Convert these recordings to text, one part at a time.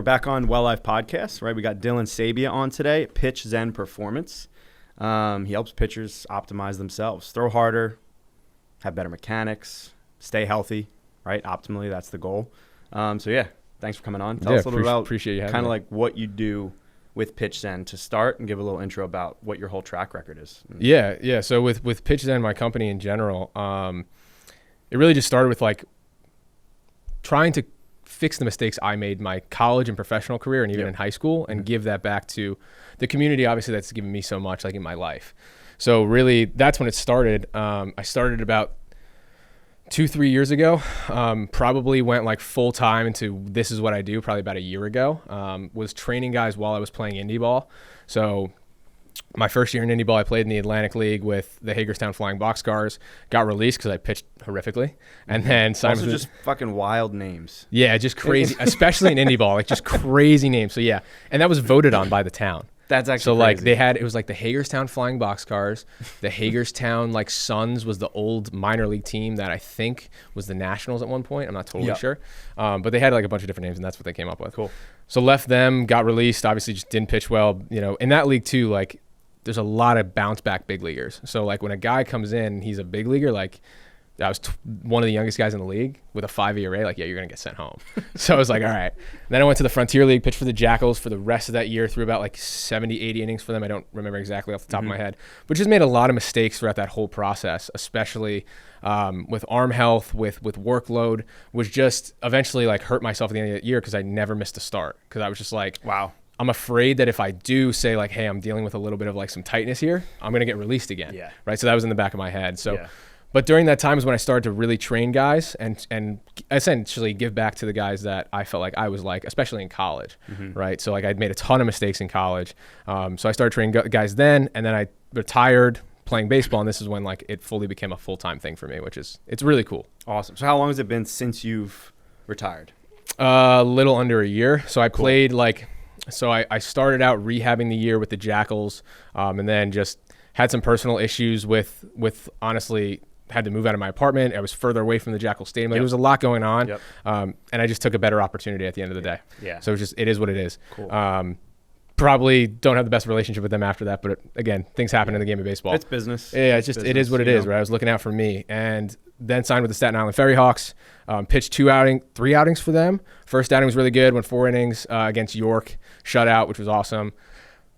back on Well Life Podcast, right? We got Dylan Sabia on today, Pitch Zen Performance. He helps pitchers optimize themselves, throw harder, have better mechanics, stay healthy, right? Optimally, that's the goal. So yeah, thanks for coming on. Tell us a little bit about appreciate you having kind of me. like what you do with Pitch Zen to start, and give a little intro about what your whole track record is. Yeah. So with Pitch Zen, my company in general, it really just started with like trying to fix the mistakes I made my college and professional career and even in high school, and give that back to the community, obviously, that's given me so much like in my life. So really that's when it started. I started about 2-3 years ago, probably went like full time into this is what I do probably about a year ago. Was training guys while I was playing indie ball. So my first year in indie ball, I played in the Atlantic League with the Hagerstown Flying Boxcars. Got released because I pitched horrifically, and then signed Also just fucking wild names. Yeah, just crazy, especially in indie ball, like just crazy names. So yeah, and that was voted on by the town. That's actually so like crazy. it was like the Hagerstown Flying Boxcars, the Hagerstown like Suns was the old minor league team that I think was the Nationals at one point. I'm not totally sure, but they had like a bunch of different names, and that's what they came up with. Cool. So left them, got released. Obviously, just didn't pitch well. You know, in that league too, like there's a lot of bounce back big leaguers. So like when a guy comes in, he's a big leaguer, like I was one of the youngest guys in the league with a 5 ERA, like, yeah, you're going to get sent home. So I was like, all right. Then I went to the Frontier League, pitched for the Jackals for the rest of that year, threw about like 70, 80 innings for them. I don't remember exactly off the top of my head, but just made a lot of mistakes throughout that whole process, especially with arm health, with workload, was just eventually like hurt myself at the end of the year because I never missed a start. Because I was just like, wow. I'm afraid that if I do say like, hey, I'm dealing with a little bit of like some tightness here, I'm going to get released again. Yeah. Right. So that was in the back of my head. So, but during that time is when I started to really train guys and essentially give back to the guys that I felt like I was like, especially in college. Right. So like I'd made a ton of mistakes in college. So I started training guys then, and then I retired playing baseball. And this is when like it fully became a full-time thing for me, it's really cool. Awesome. So how long has it been since you've retired? A little under a year. So I played like, so I started out rehabbing the year with the Jackals, and then just had some personal issues with honestly had to move out of my apartment. I was further away from the Jackal Stadium. Like, there was a lot going on, and I just took a better opportunity at the end of the day. Yeah. So it is what it is. Cool. Probably don't have the best relationship with them after that, but again, things happen in the game of baseball. It's business. Yeah, it's just, it is what it is, right? I was looking out for me, and then signed with the Staten Island Ferry Hawks, pitched 3 outings for them. First outing was really good, went 4 innings against York, shutout, which was awesome,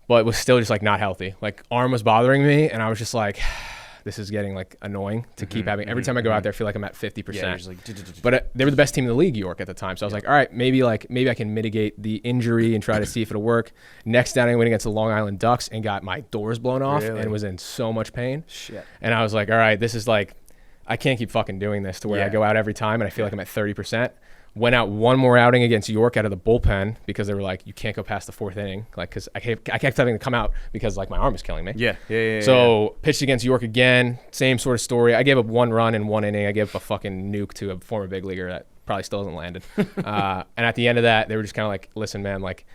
but was still just like not healthy. Like arm was bothering me, and I was just like, this is getting like annoying to keep having. Every time I go out there, I feel like I'm at 50%. Yeah, like, but they were the best team in the league, York, at the time. So I was like, all right, maybe I can mitigate the injury and try to see if it'll work. Next outing, I went against the Long Island Ducks and got my doors blown off and was in so much pain. Shit. And I was like, all right, this is like, I can't keep fucking doing this to where I go out every time and I feel like I'm at 30%. Went out one more outing against York out of the bullpen because they were like, you can't go past the 4th inning. Like, because I kept having to come out because like my arm was killing me. So pitched against York again, same sort of story. I gave up 1 run in 1 inning. I gave up a fucking nuke to a former big leaguer that probably still hasn't landed. And at the end of that, they were just kind of like, listen, man, like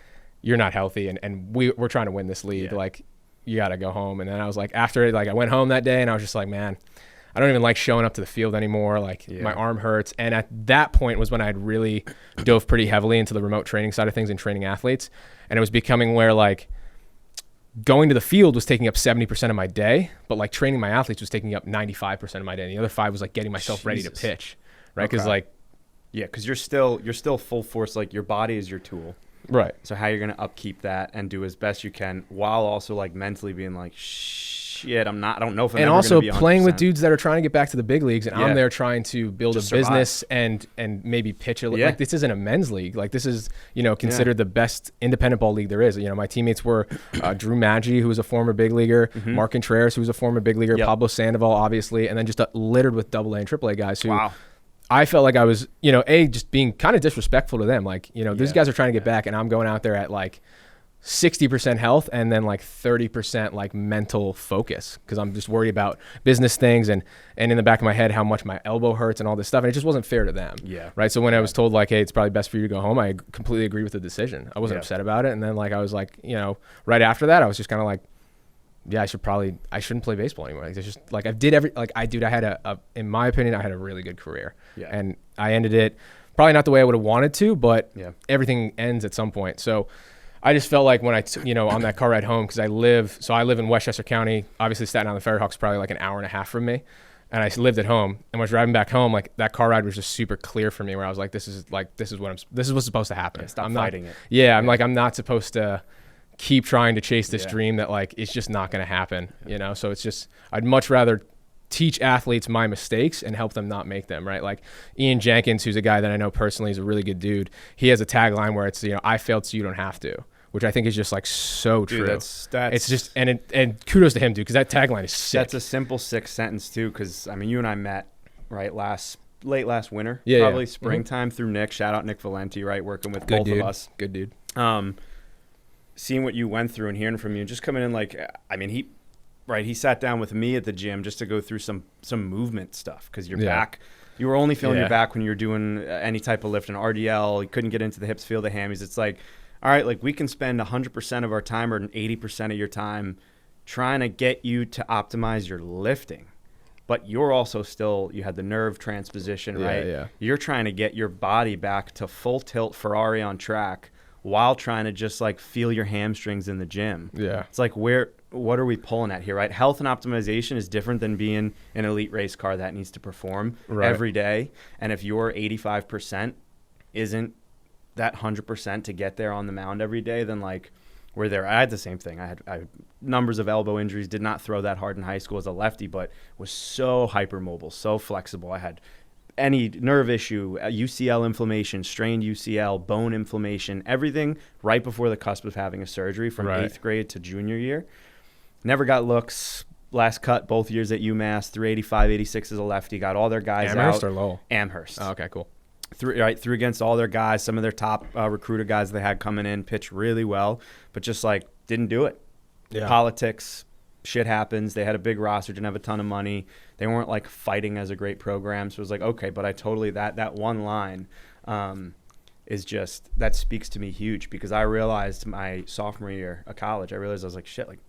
you're not healthy and we're trying to win this league. Like you got to go home. And then I was like, after it, like I went home that day and I was just like, man, I don't even like showing up to the field anymore. Like my arm hurts. And at that point was when I had really dove pretty heavily into the remote training side of things and training athletes. And it was becoming where like going to the field was taking up 70% of my day, but like training my athletes was taking up 95% of my day. And the other 5 was like getting myself ready to pitch. Right. Cause like, cause you're still full force. Like your body is your tool. Right. So how you're going to upkeep that and do as best you can while also like mentally being like, shit, I don't know if I'm and ever also gonna be 100%. playing with dudes that are trying to get back to the big leagues, and I'm there trying to build Just a business and maybe pitch a like this isn't a men's league. Like this is, considered the best independent ball league there is. My teammates were Drew Maggi, who was a former big leaguer, Mark Contreras, who was a former big leaguer, Pablo Sandoval, obviously, and then just littered with AA and AAA guys who I felt like I was, just being kind of disrespectful to them. Like, these guys are trying to get back, and I'm going out there at like 60% health and then like 30% like mental focus because I'm just worried about business things and in the back of my head how much my elbow hurts and all this stuff, and it just wasn't fair to them. Right. So when I was told like, hey, it's probably best for you to go home, I completely agreed with the decision. I wasn't upset about it. And then like I was like, right after that I was just kind of like, yeah, I shouldn't play baseball anymore. Like, it's just like I had in my opinion, I had a really good career, and I ended it probably not the way I would have wanted to, but Yeah. everything ends at some point. So I just felt like when on that car ride home, because I live in Westchester County. Obviously, Staten Island Ferry Hawks probably like an hour and a half from me, and I lived at home. And when I was driving back home, like that car ride was just super clear for me, where I was like, this is what's supposed to happen. Yeah, stop I'm fighting not, it. Yeah, I'm like, I'm not supposed to keep trying to chase this Yeah. dream that like it's just not going to happen. So it's just, I'd much rather teach athletes my mistakes and help them not make them, right? Like Ian Jenkins, who's a guy that I know personally is a really good dude. He has a tagline where it's, I failed so you don't have to, which I think is just like so true. That's it's just, and kudos to him, dude, because that tagline is sick. That's a simple 6 sentence too, because I mean, you and I met right late last winter, Yeah, probably yeah. springtime through Nick. Shout out Nick Valenti, right, working with Good both dude. of us. Good dude. Seeing what you went through and hearing from you, just coming in like, I mean, he sat down with me at the gym just to go through some movement stuff, because your back. You were only feeling your back when you were doing any type of lift, an RDL. You couldn't get into the hips, feel the hammies. It's like, all right, like we can spend 100% of our time or 80% of your time trying to get you to optimize your lifting. But you're also still, you had the nerve transposition, right? Yeah. You're trying to get your body back to full tilt Ferrari on track while trying to just like feel your hamstrings in the gym. Yeah. It's like, what are we pulling at here, right? Health and optimization is different than being an elite race car that needs to perform every day. And if your 85% isn't that 100% to get there on the mound every day, then like we're there. I had the same thing. I had numbers of elbow injuries, did not throw that hard in high school as a lefty, but was so hypermobile, so flexible. I had any nerve issue, UCL inflammation, strained UCL, bone inflammation, everything right before the cusp of having a surgery from 8th grade to junior year. Never got looks. Last cut both years at UMass, 385, 86 as a lefty. Got all their guys out. Amherst or Lowell? Amherst. Oh, okay, cool. Threw against all their guys, some of their top recruiter guys they had coming in, pitched really well, but just like didn't do it. Yeah. Politics, shit happens. They had a big roster, didn't have a ton of money. They weren't like fighting as a great program. So it was like, okay, but I totally, that one line is just, that speaks to me huge, because I realized my sophomore year of college, I was like, shit, like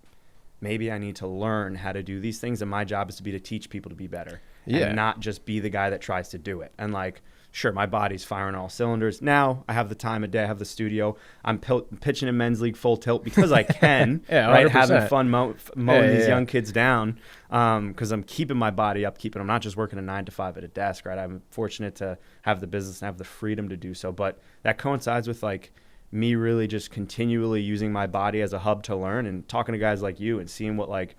maybe I need to learn how to do these things. And my job is to teach people to be better and not just be the guy that tries to do it. And like, sure, my body's firing all cylinders. Now I have the time of day. I have the studio. I'm pitching in men's league full tilt because I can, right? 100%. Having fun mowing these young kids down, because I'm keeping my body up, I'm not just working a 9 to 5 at a desk, right? I'm fortunate to have the business and have the freedom to do so. But that coincides with like me really just continually using my body as a hub to learn, and talking to guys like you and seeing what like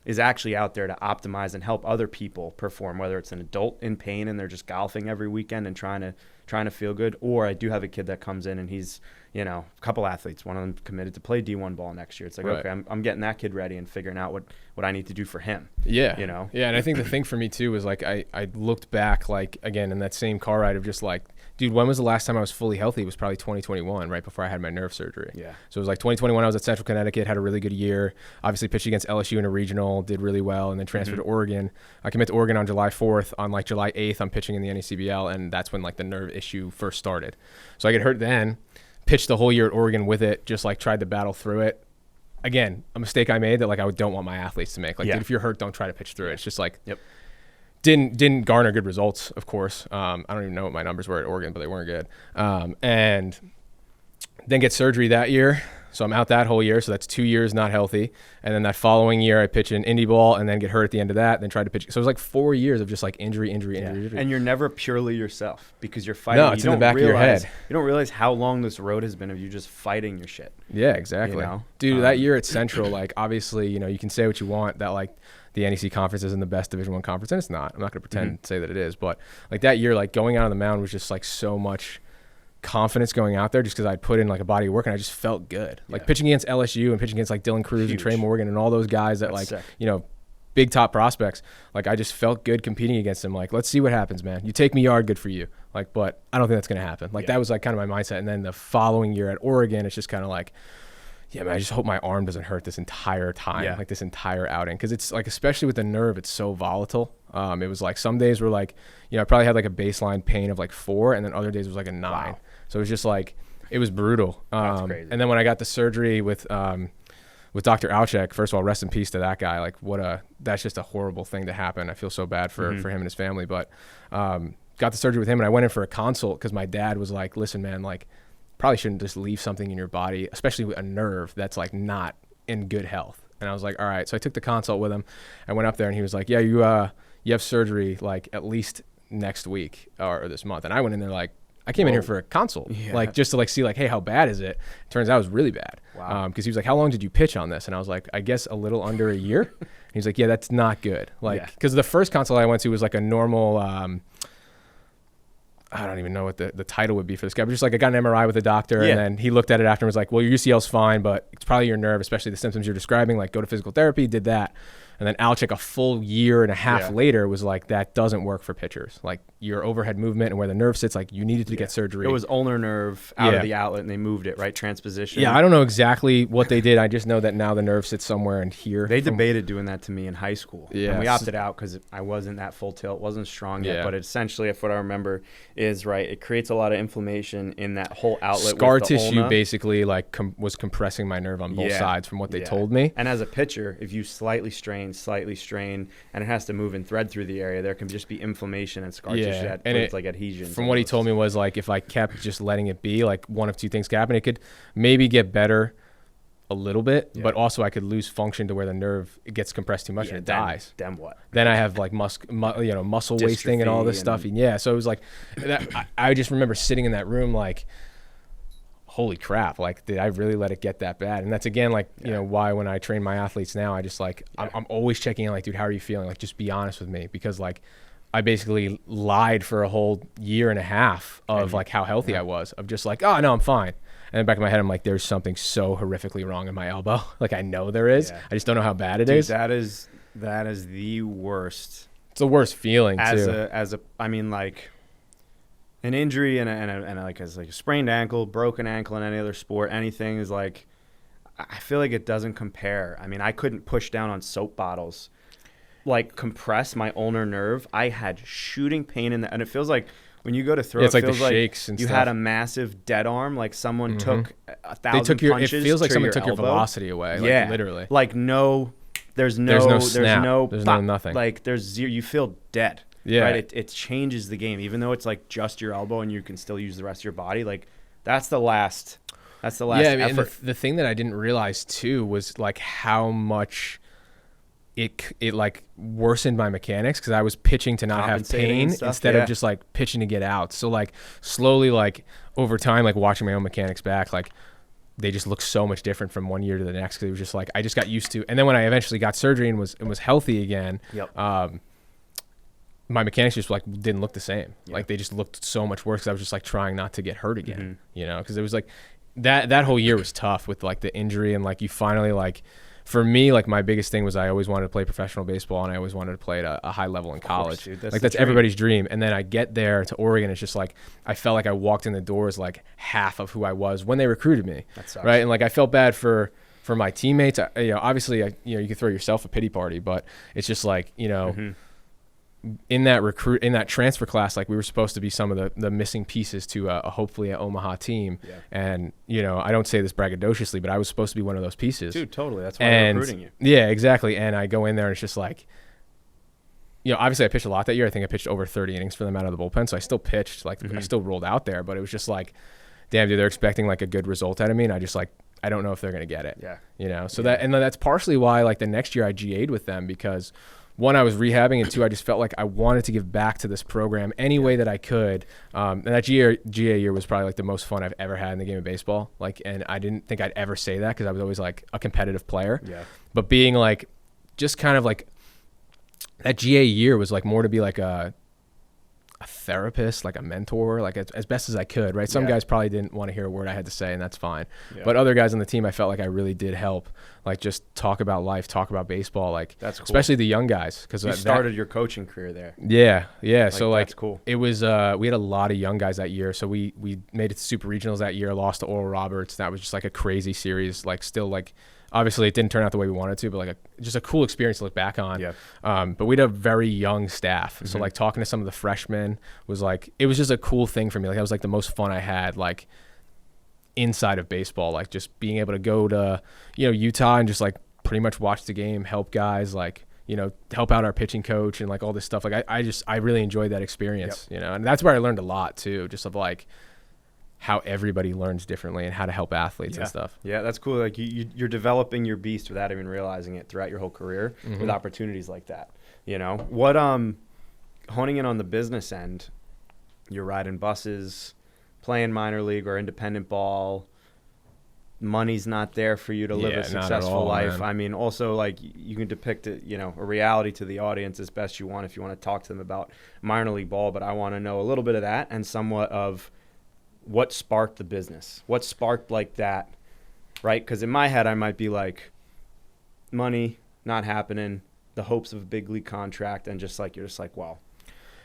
is actually out there to optimize and help other people perform, whether it's an adult in pain and they're just golfing every weekend and trying to feel good, or I do have a kid that comes in and he's, a couple athletes, one of them committed to play D1 ball next year. It's like, okay, I'm getting that kid ready and figuring out what I need to do for him. Yeah. Yeah. And I think the thing for me too was like, I looked back, like again, in that same car ride of just like, dude, when was the last time I was fully healthy? It was probably 2021, right before I had my nerve surgery. Yeah. So it was like 2021, I was at Central Connecticut, had a really good year. Obviously pitched against LSU in a regional, did really well, and then transferred to Oregon. I committed to Oregon on July 4th. On like July 8th, I'm pitching in the NECBL, and that's when like the nerve issue first started. So I get hurt then, pitched the whole year at Oregon with it, just like tried to battle through it. Again, a mistake I made that like I don't want my athletes to make. Like, dude, if you're hurt, don't try to pitch through it. It's just like, didn't garner good results, of course. I don't even know what my numbers were at Oregon, but they weren't good. And then get surgery that year. So I'm out that whole year. So that's 2 years not healthy. And then that following year, I pitch an indie ball and then get hurt at the end of that. Then try to pitch. So it was like 4 years of just like injury. And you're never purely yourself, because you're fighting. No, it's in the back of your head. You don't realize how long this road has been of you just fighting your shit. Yeah, exactly. Dude, that year at Central, like obviously, you can say what you want that like the NEC conference isn't the best Division I conference, and it's not. I'm not going to pretend to say that it is, but like that year, like going out on the mound was just like so much confidence going out there, just because I'd put in like a body of work and I just felt good. Like pitching against LSU and pitching against like Dylan Cruz and Trey Morgan and all those guys that like, big top prospects. Like I just felt good competing against them. Like, let's see what happens, man. You take me yard, good for you. Like, but I don't think that's going to happen. Like that was like kind of my mindset. And then the following year at Oregon, it's just kind of like, yeah, man, I just hope my arm doesn't hurt this entire time, like this entire outing. Because it's like, especially with the nerve, it's so volatile. It was like some days were like, I probably had like a baseline pain of like 4, and then other days it was like a 9. Wow. So it was just like, it was brutal. That's crazy. And then when I got the surgery with Dr. Alchek, first of all, rest in peace to that guy. Like that's just a horrible thing to happen. I feel so bad for him and his family. But got the surgery with him, and I went in for a consult because my dad was like, listen, man, like probably shouldn't just leave something in your body, especially with a nerve that's like not in good health. And I was like, all right. So I took the consult with him. I went up there and he was like, yeah, you have surgery like at least next week or this month. And I went in there like, I came in here for a consult, like just to like see like, hey, how bad is it? Turns out it was really bad. Wow. Because he was like, how long did you pitch on this? And I was like, I guess a little under a year. And he's like, yeah, that's not good. Like, because the first consult I went to was like a normal, I don't even know what the title would be for this guy, but just like I got an MRI with a doctor, and then he looked at it after and was like, well, your UCL's fine, but it's probably your nerve, especially the symptoms you're describing, like go to physical therapy, did that. And then Alchik a full year and a half later was like, that doesn't work for pitchers. Like your overhead movement and where the nerve sits, like you needed to get surgery. It was ulnar nerve out of the outlet and they moved it, right? Transposition. Yeah, I don't know exactly what they did. I just know that now the nerve sits somewhere in here. They debated doing that to me in high school. Yeah. And we opted out because I wasn't that full tilt, wasn't strong yet. But essentially, if what I remember is right, it creates a lot of inflammation in that whole outlet. Scar with the tissue ulna. Basically like was compressing my nerve on both sides from what they told me. And as a pitcher, if you slightly strain, and it has to move and thread through the area, there can just be inflammation and scar tissue that creates like adhesion. From what he told me was like if I kept just letting it be, like one of two things could happen. It could maybe get better a little bit, but also I could lose function to where the nerve gets compressed too much and it dies. Then what? Then I have like muscle wasting and all this stuff. And yeah, so it was like that. I just remember sitting in that room like, holy crap, like did I really let it get that bad? And that's again like you know why when I train my athletes now, I just like I'm always checking in like, dude, how are you feeling? Like just be honest with me, because like I basically lied for a whole year and a half of like how healthy I was, of just like, oh no, I'm fine. And in the back of my head, I'm like, there's something so horrifically wrong in my elbow. Like I know there is. I just don't know how bad it is. That is the worst. It's the worst feeling I mean, like an injury and like as like a sprained ankle, broken ankle in any other sport, anything is like, I feel like it doesn't compare. I mean, I couldn't push down on soap bottles, like compress my ulnar nerve. I had shooting pain in that, and it feels like when you go to throw, it's it like feels the shakes and you stuff. had a massive dead arm, like someone took 1,000 they took your, punches. It feels like to someone your took your elbow. velocity away. Like, literally. Like there's no snap. There's no nothing. Like there's zero. You feel dead. Yeah. Right. It changes the game, even though it's like just your elbow and you can still use the rest of your body. Like that's the last. That's the last effort. effort. And the thing that I didn't realize too was like how much it like worsened my mechanics, because I was pitching to not have pain instead of just like pitching to get out. So like slowly, like over time, like watching my own mechanics back, like they just look so much different from one year to the next, because it was just like I just got used to. And then when I eventually got surgery and was healthy again, my mechanics just like didn't look the same. Like they just looked so much worse, because I was just like trying not to get hurt again, you know, because it was like that whole year was tough with like the injury, and like you finally like, for me, like my biggest thing was I always wanted to play professional baseball, and I always wanted to play at a high level in college. Dude, that's everybody's dream. And then I get there to Oregon, it's just like I felt like I walked in the doors like half of who I was when they recruited me. That sucks. Right? And like I felt bad for my teammates. You know, obviously, you can throw yourself a pity party, but it's just like, you know, in that transfer class, like we were supposed to be some of the missing pieces to hopefully an Omaha team. And you know, I don't say this braggadociously, but I was supposed to be one of those pieces. Dude, totally. That's why I'm recruiting you. Yeah, exactly. And I go in there and it's just like, you know, obviously I pitched a lot that year. I think I pitched over 30 innings for them out of the bullpen, so I still pitched, like I still rolled out there, but it was just like, damn, dude, they're expecting like a good result out of me, and I just like, I don't know if they're gonna get it. You know, so that's partially why like the next year I GA'd with them, because one, I was rehabbing, and two, I just felt like I wanted to give back to this program any way that I could. And that GA year was probably like the most fun I've ever had in the game of baseball. Like, and I didn't think I'd ever say that, because I was always like a competitive player. But being like, just kind of like, that GA year was like more to be like a therapist, like a mentor, like as best as I could, right? Some guys probably didn't want to hear a word I had to say, and that's fine. But other guys on the team, I felt like I really did help, like just talk about life, talk about baseball, like that's cool. Especially the young guys, because you started your coaching career there. Like, so like that's cool. It was we had a lot of young guys that year, so we made it to Super Regionals that year, lost to Oral Roberts. That was just like a crazy series, like still like. Obviously, it didn't turn out the way we wanted to, but like just a cool experience to look back on. But we had a very young staff. So like talking to some of the freshmen was like, it was just a cool thing for me. Like that was like the most fun I had like inside of baseball, like just being able to go to, you know, Utah and just like pretty much watch the game, help guys, like help out our pitching coach and like all this stuff. Like I really enjoyed that experience, and that's where I learned a lot too, just of like how everybody learns differently and how to help athletes and stuff. Yeah, that's cool. Like you're developing your beast without even realizing it throughout your whole career with opportunities like that. What honing in on the business end, you're riding buses, playing minor league or independent ball. Money's not there for you to live a successful life. Man. I mean, also like you can depict it, a reality to the audience as best you want if you want to talk to them about minor league ball. But I want to know a little bit of that and somewhat of what sparked the business. What sparked like that, right? Because in my head, I might be like, money not happening, the hopes of a big league contract, and you're just like, well,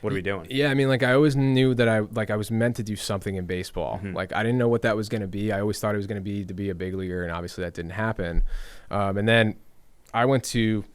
what are we doing? Yeah, I mean, like I always knew that I was meant to do something in baseball. Like I didn't know what that was going to be. I always thought it was going to be a big leaguer, and obviously that didn't happen. And then I went to,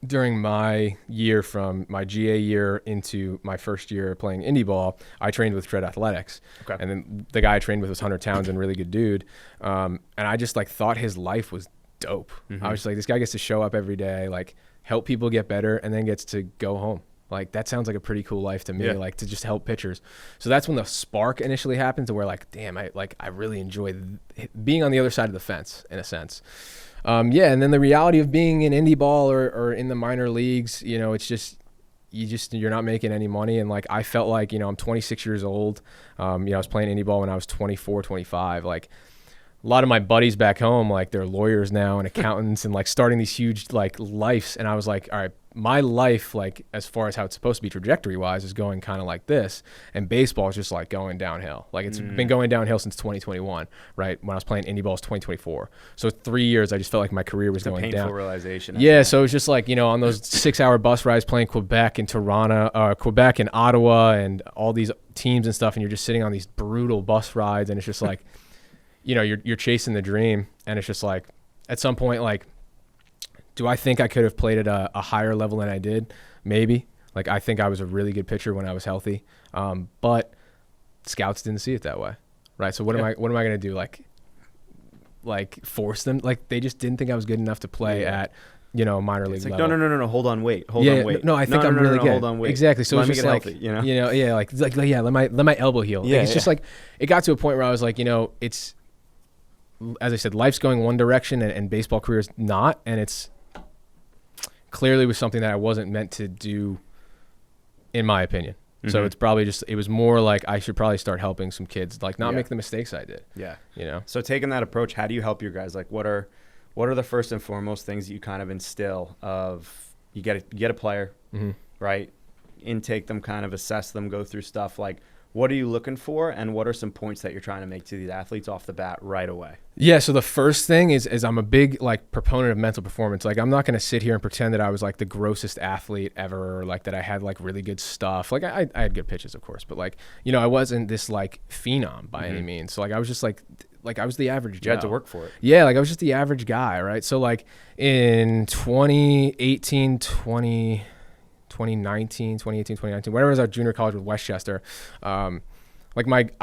during my year from my GA year into my first year playing indie ball, I trained with Tread Athletics. Okay. And then the guy I trained with was Hunter Townsend, really good dude. And I just like thought his life was dope. I was just like, this guy gets to show up every day, like help people get better, and then gets to go home. Like that sounds like a pretty cool life to me, like to just help pitchers. So that's when the spark initially happened to where like, damn, I really enjoy being on the other side of the fence in a sense. And then the reality of being in indie ball or in the minor leagues, it's just, you're not making any money. And like, I felt like, I'm 26 years old. I was playing indie ball when I was 24, 25, like a lot of my buddies back home, like they're lawyers now and accountants and like starting these huge like lives. And I was like, all right, my life, like as far as how it's supposed to be trajectory wise, is going kind of like this. And baseball is just like going downhill. Like it's been going downhill since 2021, right? When I was playing indie ball, it's 2024. So 3 years, I just felt like my career was going down. Painful realization. Yeah. So it was just like, on those 6-hour bus rides playing Quebec and Toronto, Quebec and Ottawa and all these teams and stuff. And you're just sitting on these brutal bus rides. And it's just like, you're chasing the dream, and it's just like at some point, like, do I think I could have played at a higher level than I did? Maybe. Like, I think I was a really good pitcher when I was healthy, but scouts didn't see it that way, right? So what am I going to do? Like force them? Like they just didn't think I was good enough to play at minor league level. No, hold on, wait. No, I think I'm really good. Hold on, wait. Exactly. So let it's just like, healthy, let my elbow heal. Like, it's just like, it got to a point where I was like, it's, as I said, life's going one direction and baseball career is not. And it's clearly was something that I wasn't meant to do, in my opinion. So it's probably just, it was more like I should probably start helping some kids, like not make the mistakes I did. Yeah. So taking that approach, how do you help your guys? Like what are the first and foremost things that you kind of instill of, you get a player, right? Intake them, kind of assess them, go through stuff. Like, what are you looking for, and what are some points that you're trying to make to these athletes off the bat right away? Yeah, so the first thing is I'm a big like proponent of mental performance. Like I'm not going to sit here and pretend that I was like the grossest athlete ever, or like that I had like really good stuff. Like I had good pitches, of course, but like, I wasn't this like phenom by any means. So like I was just like I was the average Joe. You had to work for it. Yeah, like I was just the average guy, right? So like in 2018, 2019, whenever I was at junior college with Westchester, I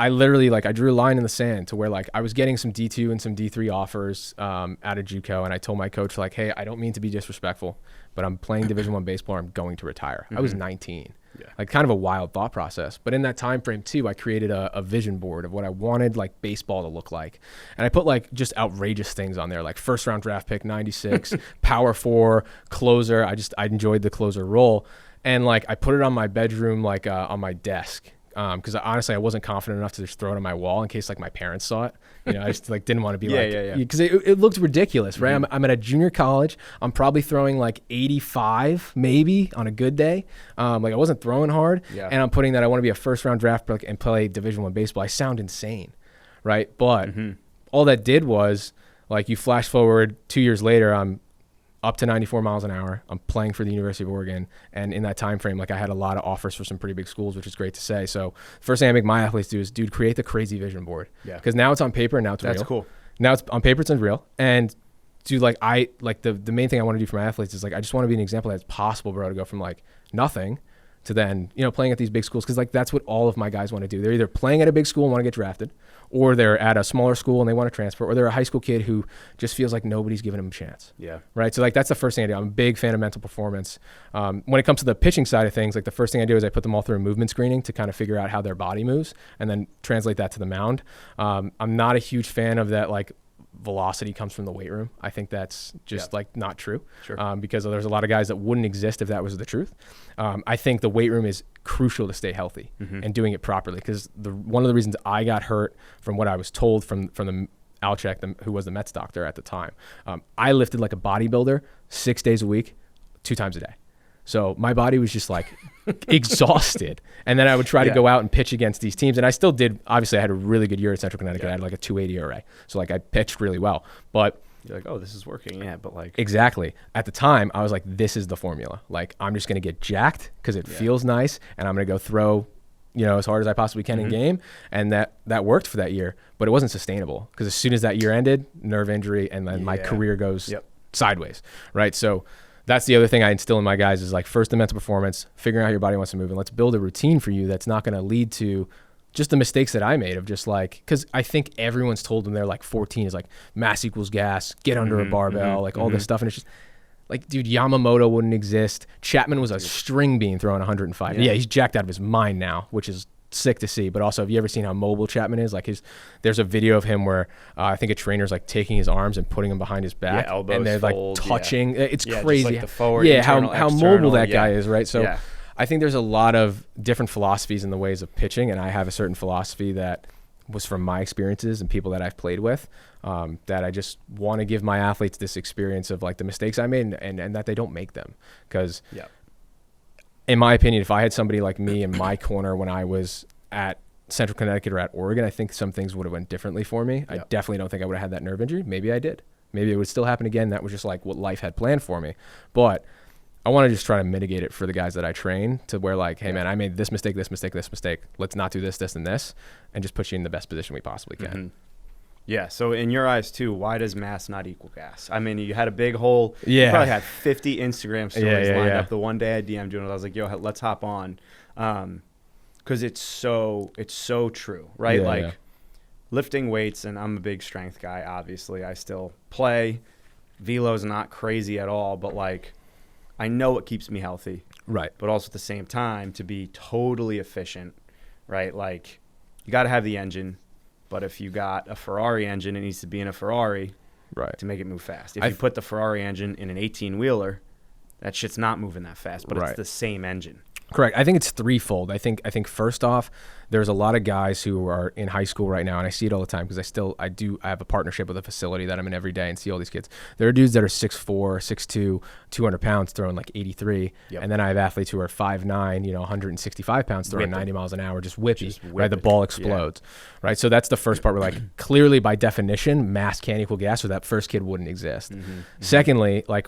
literally I drew a line in the sand to where like I was getting some D2 and some D3 offers out of JUCO, and I told my coach like, hey, I don't mean to be disrespectful, but I'm playing Division I baseball. I'm going to retire. I was 19. Yeah. Like kind of a wild thought process. But in that time frame too, I created a vision board of what I wanted like baseball to look like. And I put like just outrageous things on there, like first round draft pick, 96, power 4, closer. I enjoyed the closer role. And like I put it on my bedroom, like on my desk. Because honestly, I wasn't confident enough to just throw it on my wall in case like my parents saw it. I just like didn't want to be because it looked ridiculous, right? I'm at a junior college. I'm probably throwing like 85 maybe on a good day. Like I wasn't throwing hard, and I'm putting that I want to be a first round draft pick and play Division I baseball. I sound insane, right? But all that did was like you flash forward 2 years later, I'm up to 94 miles an hour. I'm playing for the University of Oregon. And in that time frame, like I had a lot of offers for some pretty big schools, which is great to say. So first thing I make my athletes do is, dude, create the crazy vision board. Yeah. Because now it's on paper and now it's real. That's cool. Now it's on paper, it's unreal. And dude, the main thing I want to do for my athletes is like, I just want to be an example that it's possible, bro, to go from like nothing to then, playing at these big schools. Cause like, that's what all of my guys want to do. They're either playing at a big school and want to get drafted, or they're at a smaller school and they want to transfer, or they're a high school kid who just feels like nobody's giving them a chance. Yeah. Right. So like, that's the first thing I do. I'm a big fan of mental performance. When it comes to the pitching side of things, like the first thing I do is I put them all through a movement screening to kind of figure out how their body moves and then translate that to the mound. I'm not a huge fan of that, like, velocity comes from the weight room. I think that's just like not true. Sure. Because there's a lot of guys that wouldn't exist if that was the truth. I think the weight room is crucial to stay healthy and doing it properly, because one of the reasons I got hurt, from what I was told from the Alchek, who was the Mets doctor at the time, I lifted like a bodybuilder 6 days a week, 2 times a day. So my body was just like exhausted. And then I would try to go out and pitch against these teams. And I still did. Obviously, I had a really good year at Central Connecticut. I had like a 280 ERA. So like I pitched really well. But you're like, oh, this is working. Yeah, but like. Exactly. At the time, I was like, this is the formula. Like, I'm just going to get jacked because it feels nice. And I'm going to go throw, as hard as I possibly can in game. And that worked for that year. But it wasn't sustainable, because as soon as that year ended, nerve injury, and then my career goes sideways. Right. So that's the other thing I instill in my guys is like, first, the mental performance, figuring out how your body wants to move, and let's build a routine for you that's not going to lead to just the mistakes that I made of just like, because I think everyone's told them they're like 14 is like mass equals gas, get under a barbell, like all this stuff. And it's just like, dude, Yamamoto wouldn't exist. Chapman was a string bean throwing 105. Yeah, he's jacked out of his mind now, which is sick to see. But also, have you ever seen how mobile Chapman is? Like, there's a video of him where I think a trainer's like taking his arms and putting them behind his back, elbows and they're like fold, touching. It's just crazy. like the forward, how external, mobile that guy is, right? So Yeah. I think there's a lot of different philosophies in the ways of pitching, and I have a certain philosophy that was from my experiences and people that I've played with, that I just want to give my athletes this experience of like the mistakes I made, and that they don't make them. Because in my opinion, if I had somebody like me in my corner when I was at Central Connecticut or at Oregon, I think some things would have went differently for me. I definitely don't think I would have had that nerve injury. Maybe I did. Maybe it would still happen again. That was just like what life had planned for me. But I want to just try to mitigate it for the guys that I train, to where like, hey man, I made this mistake, this mistake, this mistake. Let's not do this, this, and this, and just put you in the best position we possibly can. Yeah. So in your eyes too, why does mass not equal gas? I mean, you had a big hole. Yeah. You probably had 50 Instagram stories lined up. The one day I DM'd you and I was like, yo, let's hop on. Because it's so true, right? Lifting weights, and I'm a big strength guy, obviously. I still play. Velo's not crazy at all, but like, I know it keeps me healthy. Right. But also at the same time, to be totally efficient, right? Like, you got to have the engine, but if you got a Ferrari engine, it needs to be in a Ferrari to make it move fast. If you put the Ferrari engine in an 18-wheeler, that shit's not moving that fast, but it's the same engine. Correct. I think it's threefold. I think first off, there's a lot of guys who are in high school right now, and I see it all the time because I have a partnership with a facility that I'm in every day and see all these kids. There are dudes that are 6'4", 6'2", 200 pounds throwing like 83, and then I have athletes who are 5'9", 165 pounds throwing 90 miles an hour, just whippy, right? The ball explodes, right? So that's the first part where like clearly by definition, mass can't equal gas, so that first kid wouldn't exist. Secondly, like,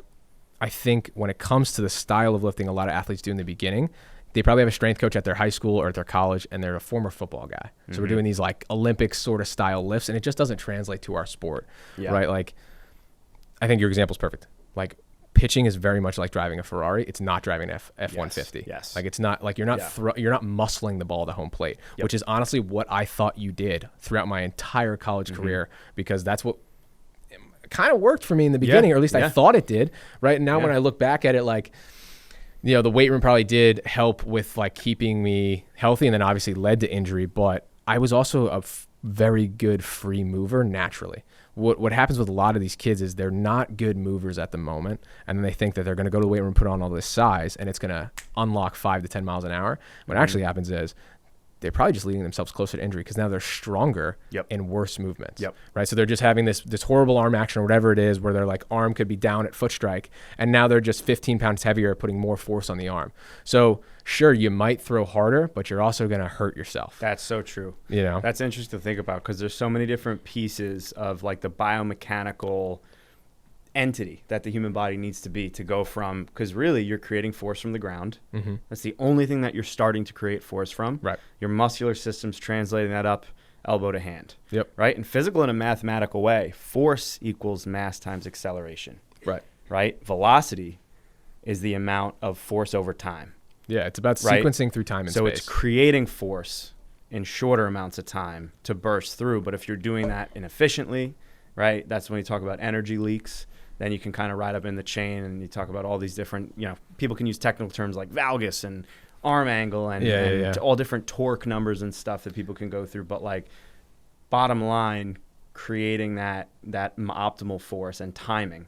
I think when it comes to the style of lifting a lot of athletes do in the beginning, they probably have a strength coach at their high school or at their college, and they're a former football guy. So we're doing these like Olympic sort of style lifts, and it just doesn't translate to our sport, right? Like, I think your example is perfect. Like, pitching is very much like driving a Ferrari. It's not driving an F-150. Yes. Like, it's not like you're not muscling the ball to home plate, which is honestly what I thought you did throughout my entire college career, because that's what kind of worked for me in the beginning, or at least I thought it did, right? And now when I look back at it, like, the weight room probably did help with like keeping me healthy, and then obviously led to injury, but I was also a very good free mover naturally. What happens with a lot of these kids is they're not good movers at the moment, and then they think that they're going to go to the weight room, put on all this size, and it's going to unlock 5 to 10 miles an hour. What actually happens is they're probably just leading themselves closer to injury, because now they're stronger in worse movements, right? So they're just having this horrible arm action or whatever it is, where their like arm could be down at foot strike, and now they're just 15 pounds heavier, putting more force on the arm. So sure, you might throw harder, but you're also going to hurt yourself. That's so true. That's interesting to think about, because there's so many different pieces of like the biomechanical entity that the human body needs to be to go from, because really you're creating force from the ground. That's the only thing that you're starting to create force from. Right. Your muscular system's translating that up elbow to hand. Right. And physical in a mathematical way, force equals mass times acceleration. Right. Velocity is the amount of force over time. Yeah, it's about right? sequencing through time and so space. it's creating force in shorter amounts of time to burst through. But if you're doing that inefficiently, right, that's when you talk about energy leaks. Then you can kind of ride up in the chain, and you talk about all these different, people can use technical terms like valgus and arm angle and all different torque numbers and stuff that people can go through. But like, bottom line, creating that optimal force and timing.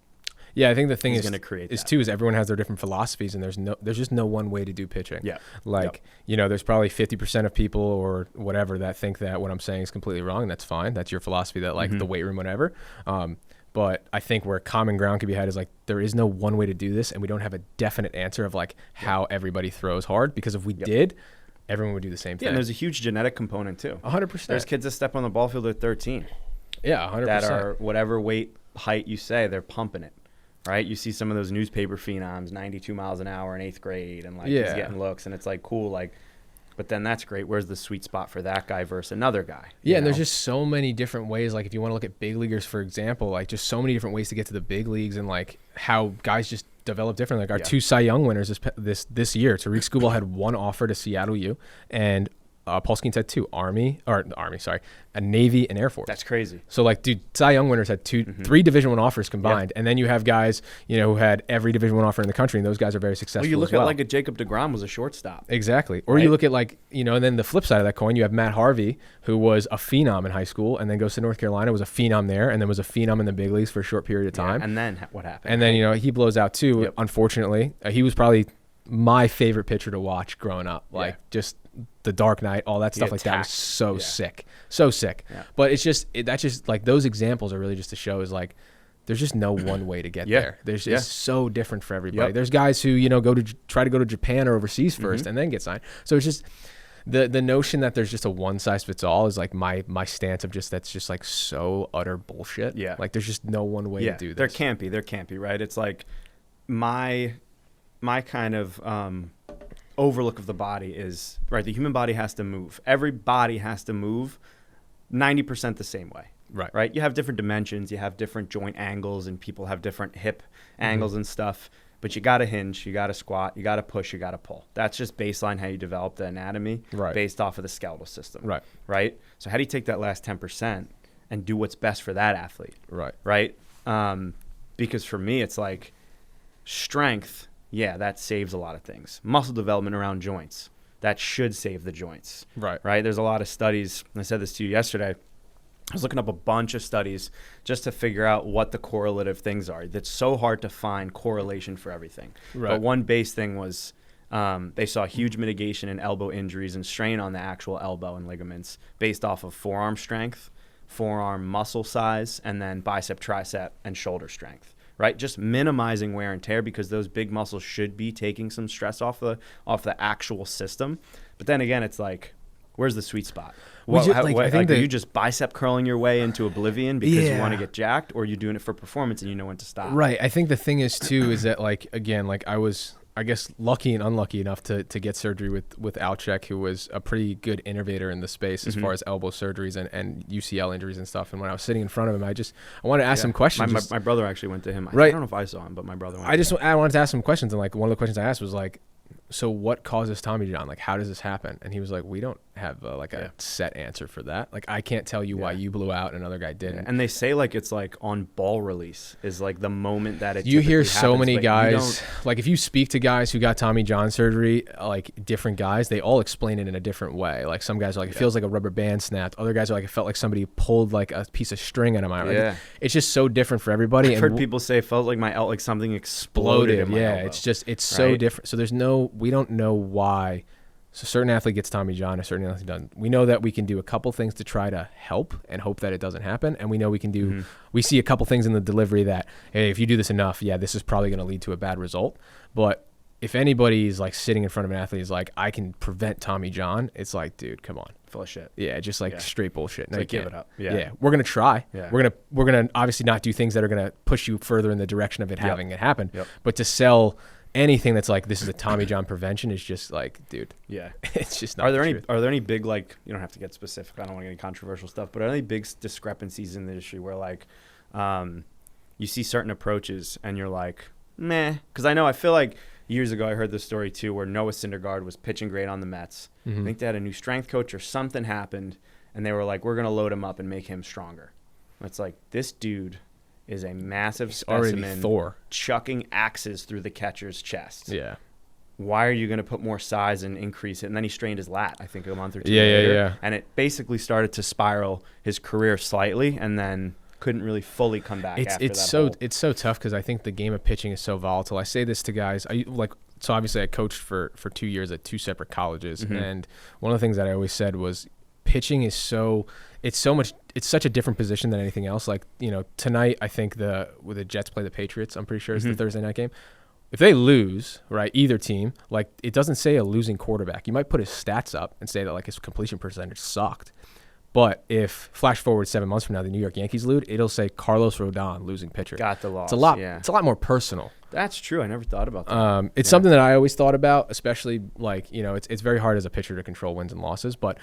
Yeah, I think the thing is going to create is everyone has their different philosophies, and there's just no one way to do pitching. Yeah. Like, there's probably 50% of people or whatever that think that what I'm saying is completely wrong. And that's fine. That's your philosophy, that like the weight room, whatever. But I think where common ground can be had is like, there is no one way to do this, and we don't have a definite answer of like how everybody throws hard, because if we did, everyone would do the same thing. Yeah, and there's a huge genetic component too. 100%. There's kids that step on the ball field at 13. Yeah, 100%. That are whatever weight, height you say, they're pumping it. Right? You see some of those newspaper phenoms, 92 miles an hour in 8th grade, and like he's getting looks, and it's like cool, like, but then that's great. Where's the sweet spot for that guy versus another guy? Yeah, and there's just so many different ways. Like if you want to look at big leaguers, for example, like just so many different ways to get to the big leagues, and like how guys just develop differently. Like our 2 Cy Young winners this year, Tariq Skubal had 1 offer to Seattle U, and Paul Skeens had 2, a Navy and Air Force. That's crazy. So like, dude, Cy Young winners had 3 Division I offers combined, and then you have guys, who had every Division I offer in the country, and those guys are very successful. Well, you look at like a Jacob deGrom was a shortstop. Exactly. Or you look at like, and then the flip side of that coin, you have Matt Harvey, who was a phenom in high school, and then goes to North Carolina, was a phenom there, and then was a phenom in the big leagues for a short period of time. And then what happened? And then, he blows out too, unfortunately. He was probably my favorite pitcher to watch growing up. Like just the Dark Knight, all that stuff like that was so sick. So sick. Yeah. But it's just, that's just like, those examples are really just to show is like, there's just no one way to get there. There's just so different for everybody. There's guys who, try to go to Japan or overseas first and then get signed. So it's just the notion that there's just a one size fits all is like my stance of just, that's just like so utter bullshit. Yeah. Like there's just no one way to do this. There can't be, right? It's like my kind of, overlook of the body is, right, the human body has to move. Every body has to move 90% the same way. Right? You have different dimensions, you have different joint angles, and people have different hip angles and stuff, but you got to hinge, you got to squat, you got to push, you got to pull. That's just baseline how you develop the anatomy based off of the skeletal system. Right? So how do you take that last 10% and do what's best for that athlete? Right? Because for me, it's like strength. Yeah, that saves a lot of things. Muscle development around joints, that should save the joints. Right? There's a lot of studies, and I said this to you yesterday. I was looking up a bunch of studies just to figure out what the correlative things are. It's so hard to find correlation for everything. But one base thing was they saw huge mitigation in elbow injuries and strain on the actual elbow and ligaments based off of forearm strength, forearm muscle size, and then bicep, tricep, and shoulder strength. Right, just minimizing wear and tear, because those big muscles should be taking some stress off the actual system. But then again, it's like, where's the sweet spot? Are you just bicep curling your way into oblivion because you want to get jacked, or are you doing it for performance and you know when to stop? Right. I think the thing is too is that like, again, like I was, I guess, lucky and unlucky enough to get surgery with Alchek, who was a pretty good innovator in the space as far as elbow surgeries and UCL injuries and stuff. And when I was sitting in front of him, I wanted to ask him questions. My brother actually went to him. I don't know if I saw him, but my brother went to him. I wanted to ask him questions, and like one of the questions I asked was like, so what causes Tommy John? Like, how does this happen? And he was like, we don't have a set answer for that. Like, I can't tell you why you blew out and another guy didn't. And they say like it's like on ball release is like the moment that it. You hear so many guys, like if you speak to guys who got Tommy John surgery, like different guys, they all explain it in a different way. Like some guys are like, it feels like a rubber band snapped. Other guys are like, it felt like somebody pulled like a piece of string out of my arm. Like, it's just so different for everybody. I've heard people say it felt like like something exploded in my elbow. It's so different. So we don't know why. So a certain athlete gets Tommy John, a certain athlete doesn't. We know that we can do a couple things to try to help and hope that it doesn't happen. And we know we can do, we see a couple things in the delivery that, hey, if you do this enough, this is probably going to lead to a bad result. But if anybody's like sitting in front of an athlete is like, I can prevent Tommy John, it's like, dude, come on. Full of shit. Yeah, just like straight bullshit. No, like give it up. Yeah. We're going to try. Yeah. We're going to obviously not do things that are going to push you further in the direction of it having it happen. But to sell anything that's like, this is a Tommy John prevention is just like, dude. Yeah. It's just not. Are there any big, like, you don't have to get specific, I don't want to get any controversial stuff, but are there any big discrepancies in the industry where like you see certain approaches and you're like, meh? Because I feel like years ago, I heard this story too, where Noah Syndergaard was pitching great on the Mets. I think they had a new strength coach or something happened, and they were like, we're going to load him up and make him stronger. It's like, this dude is a massive specimen, Thor, chucking axes through the catcher's chest. Yeah. Why are you going to put more size and increase it? And then he strained his lat, I think, a month or two Yeah, later. yeah. And it basically started to spiral his career slightly, and then couldn't really fully come back after that. It's so tough because I think the game of pitching is so volatile. I say this to guys. So obviously I coached for 2 years at 2 separate colleges, and one of the things that I always said was pitching is it's such a different position than anything else. Like, you know, tonight I think the Jets play the Patriots, I'm pretty sure it's the Thursday night game. If they lose, right, either team, like, it doesn't say a losing quarterback. You might put his stats up and say that, like, his completion percentage sucked. But if, flash forward 7 months from now, the New York Yankees lose, it'll say Carlos Rodon, losing pitcher. Got the loss. It's a lot more personal. That's true. I never thought about that. It's something that I always thought about, especially, like, you know, it's very hard as a pitcher to control wins and losses. But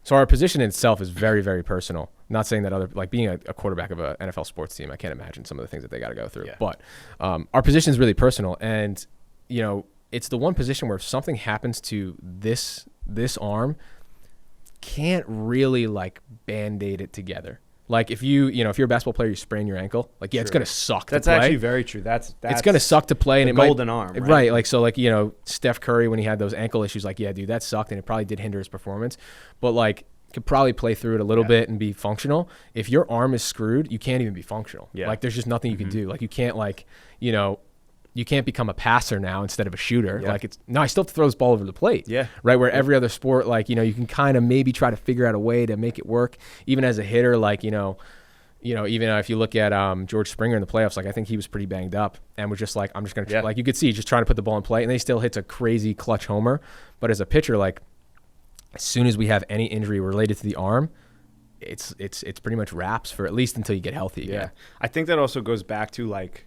so our position in itself is very, very personal. Not saying that like being a quarterback of an NFL sports team, I can't imagine some of the things that they got to go through. Yeah. But our position is really personal. And, you know, it's the one position where if something happens to this arm, can't really, like, Band-Aid it together. Like, if you're a basketball player, you sprain your ankle, like, yeah, it's going to suck That's to play. actually very true. That's it's going to suck to play. And it golden arm, right? Right. Like, so, like, you know, Steph Curry, when he had those ankle issues, like, yeah, dude, that sucked, and it probably did hinder his performance. But, like, could probably play through it a little bit and be functional. If your arm is screwed, you can't even be functional. Yeah. Like, there's just nothing you can do. Like, you can't, like, you know, you can't become a passer now instead of a shooter. Yeah. Like, I still have to throw this ball over the plate. Yeah. Right. Where every other sport, like, you know, you can kind of maybe try to figure out a way to make it work. Even as a hitter, like, you know, even if you look at George Springer in the playoffs, like, I think he was pretty banged up and was just like, I'm just going to, like, you could see just trying to put the ball in play, and then he still hits a crazy clutch homer. But as a pitcher, like, as soon as we have any injury related to the arm, it's pretty much wraps for at least until you get healthy again. Yeah. I think that also goes back to, like,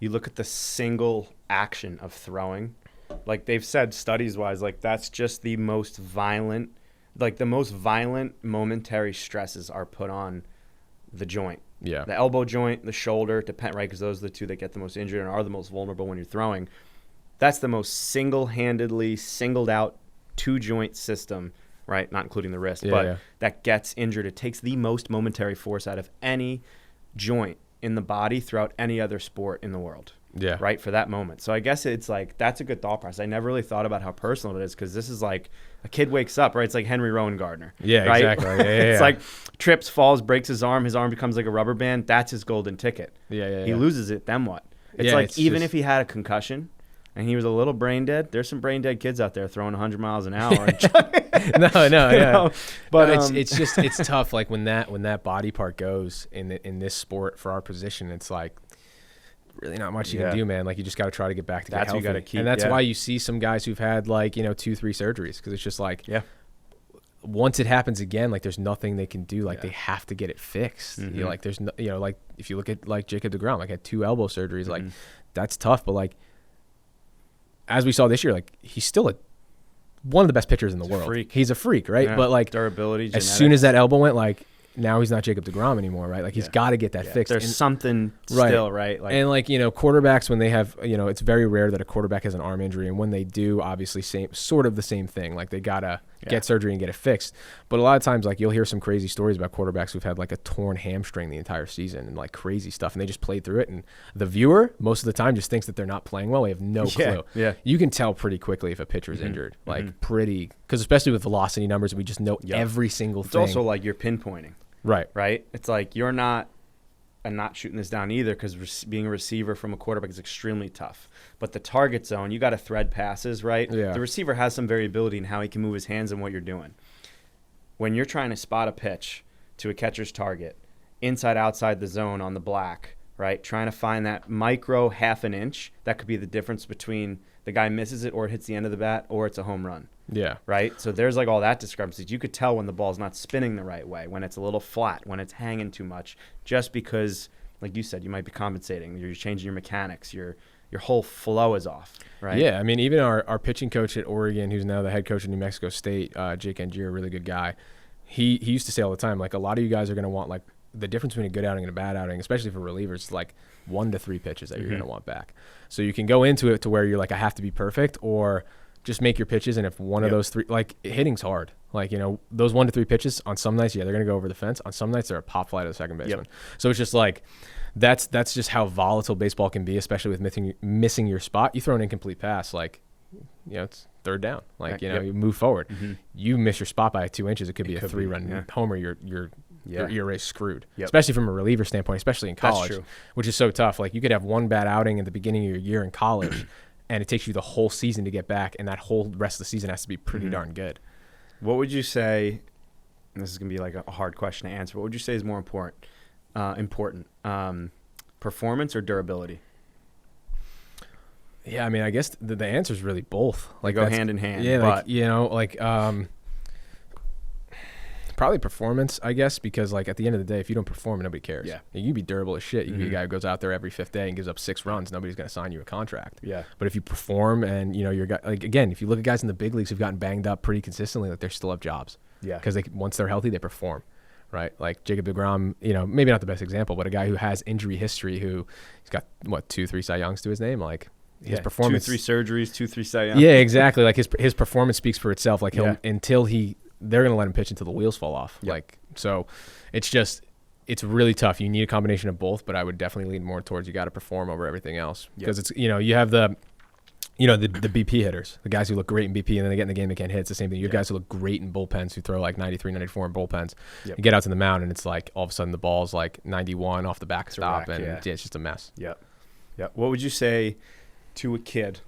you look at the single action of throwing. Like, they've said studies-wise, like, that's just the most violent momentary stresses are put on the joint. Yeah. The elbow joint, the shoulder, right? Because those are the two that get the most injured and are the most vulnerable when you're throwing. That's the most single-handedly singled out two-joint system, right? Not including the wrist, that gets injured. It takes the most momentary force out of any joint in the body throughout any other sport in the world. Yeah. Right? For that moment. So I guess it's like, that's a good thought process. I never really thought about how personal it is, because this is like a kid wakes up, right? It's like Henry Rowan Gardner. Yeah, right? Exactly. Yeah, it's like trips, falls, breaks his arm becomes like a rubber band. That's his golden ticket. He loses it, then what? It's like, even if he had a concussion and he was a little brain dead, there's some brain dead kids out there throwing 100 miles an hour. No. But it's tough. Like, when that body part goes in this sport for our position, it's like, really not much you can do, man. Like, you just got to try to get back to get healthy. You got to keep, and that's why you see some guys who've had, like, you know, 2-3 surgeries, because it's just like, once it happens again, like, there's nothing they can do. Like, they have to get it fixed. You know, like, there's no, you know, like, if you look at, like, Jacob deGrom, like, had 2 elbow surgeries, like, that's tough. But, like, as we saw this year, like, he's still one of the best pitchers in the world. He's a freak, right? But, like, durability, as soon as that elbow went, like, now he's not Jacob deGrom anymore, right? Like, he's got to get that fixed. There's something still, right? Like, and, like, you know, quarterbacks, when they have, you know, it's very rare that a quarterback has an arm injury, and when they do, obviously, sort of the same thing. Like, they gotta get surgery and get it fixed. But a lot of times, like, you'll hear some crazy stories about quarterbacks who've had, like, a torn hamstring the entire season and, like, crazy stuff, and they just played through it. And the viewer, most of the time, just thinks that they're not playing well. They have no clue. Yeah. You can tell pretty quickly if a pitcher's injured, like, because especially with velocity numbers, we just know every single thing. It's also like you're pinpointing. Right. It's like, you're not shooting this down either, because being a receiver from a quarterback is extremely tough. But the target zone, you got to thread passes, right? Yeah. The receiver has some variability in how he can move his hands and what you're doing. When you're trying to spot a pitch to a catcher's target, inside, outside the zone on the black, right? Trying to find that micro half an inch, that could be the difference between the guy misses it or it hits the end of the bat or it's a home run. Yeah. Right? So there's, like, all that discrepancies. You could tell when the ball's not spinning the right way, when it's a little flat, when it's hanging too much, just because, like you said, you might be compensating. You're changing your mechanics. Your whole flow is off, right? Yeah. I mean, even our pitching coach at Oregon, who's now the head coach of New Mexico State, Jake Angier, a really good guy, he used to say all the time, like, a lot of you guys are going to want, like, the difference between a good outing and a bad outing, especially for relievers, is like 1 to 3 pitches that you're going to want back. So you can go into it to where you're like, I have to be perfect, or just make your pitches. And if one of those 3, like hitting's hard. Like, those 1 to 3 pitches on some nights, they're going to go over the fence. On some nights, they're a pop fly to the second baseman. So it's just like, that's just how volatile baseball can be, especially with missing your spot. You throw an incomplete pass, like, it's third down. Like, you move forward. You miss your spot by 2 inches, it could be a 3-run homer. You're already screwed, especially from a reliever standpoint, especially in college, which is so tough. Like, you could have one bad outing at the beginning of your year in college, and it takes you the whole season to get back, and that whole rest of the season has to be pretty darn good. What would you say, and this is going to be like a hard question to answer, what would you say is more important? Performance or durability? Yeah, I mean, I guess the answer is really both. Like, go hand in hand. Yeah, but probably performance, I guess, because like at the end of the day, if you don't perform, nobody cares. Yeah, you can be durable as shit. You can be a guy who goes out there every 5th day and gives up 6 runs. Nobody's going to sign you a contract. Yeah. But if you perform and you're like, again, if you look at guys in the big leagues who've gotten banged up pretty consistently, like they still have jobs. Yeah. Because once they're healthy, they perform. Right, like Jacob deGrom, maybe not the best example, but a guy who has injury history, he's got 2-3 Cy Youngs to his name, like. His performance, 2-3 surgeries, 2-3 Cy Young. Yeah, exactly. Like his performance speaks for itself. Like they're gonna let him pitch until the wheels fall off. Yep. Like, so it's really tough. You need a combination of both, but I would definitely lean more towards you got to perform over everything else, because it's you have the BP hitters, the guys who look great in BP and then they get in the game, they can't hit. It's the same thing. You have guys who look great in bullpens who throw like 93, 94 in bullpens. Yep. You get out to the mound and it's like all of a sudden the ball's like 91 off the backstop and it's just a mess. Yep. What would you say to a kid,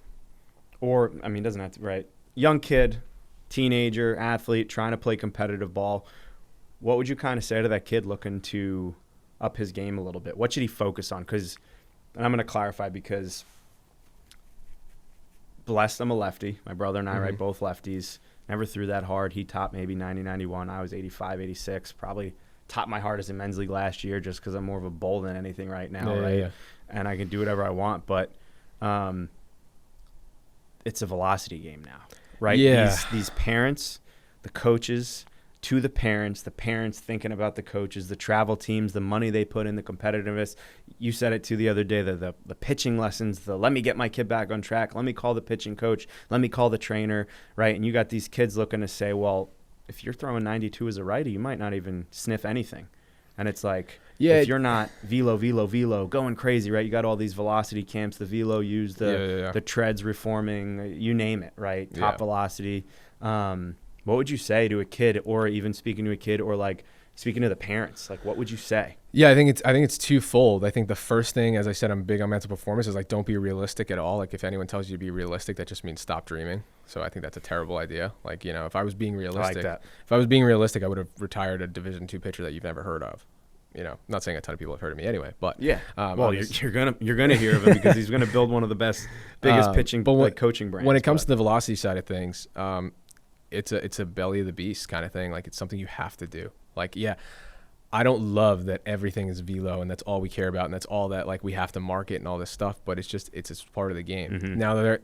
or I mean, doesn't have to, right? Young kid, teenager, athlete, trying to play competitive ball. What would you kind of say to that kid looking to up his game a little bit? What should he focus on? And I'm going to clarify because, blessed, I'm a lefty. My brother and I, right, both lefties. Never threw that hard. He topped maybe 90, 91. I was 85, 86. Probably topped my hardest in men's league last year just because I'm more of a bull than anything right now, right? Yeah. And I can do whatever I want, but it's a velocity game now, right? Yeah. These parents, the coaches, to the parents thinking about the coaches, the travel teams, the money they put in, the competitiveness. You said it too the other day, the pitching lessons, let me get my kid back on track. Let me call the pitching coach. Let me call the trainer, right? And you got these kids looking to say, well, if you're throwing 92 as a righty, you might not even sniff anything. And it's like, if you're not velo, going crazy, right? You got all these velocity camps, the velo use, the treads reforming, you name it, right? Top velocity. What would you say to a kid, or even speaking to a kid, or like speaking to the parents? Like, what would you say? Yeah, I think it's twofold. I think the first thing, as I said, I'm big on mental performance, is like, don't be realistic at all. Like, if anyone tells you to be realistic, that just means stop dreaming. So I think that's a terrible idea. Like, if I was being realistic, I would have retired a Division II pitcher that you've never heard of. Not saying a ton of people have heard of me anyway, but yeah. Well, you're gonna hear of him because he's gonna build one of the biggest pitching, coaching brands. When it comes to the velocity side of things, it's a belly of the beast kind of thing. Like, it's something you have to do. Like, I don't love that everything is velo and that's all we care about and that's all that like we have to market and all this stuff, but it's part of the game. Now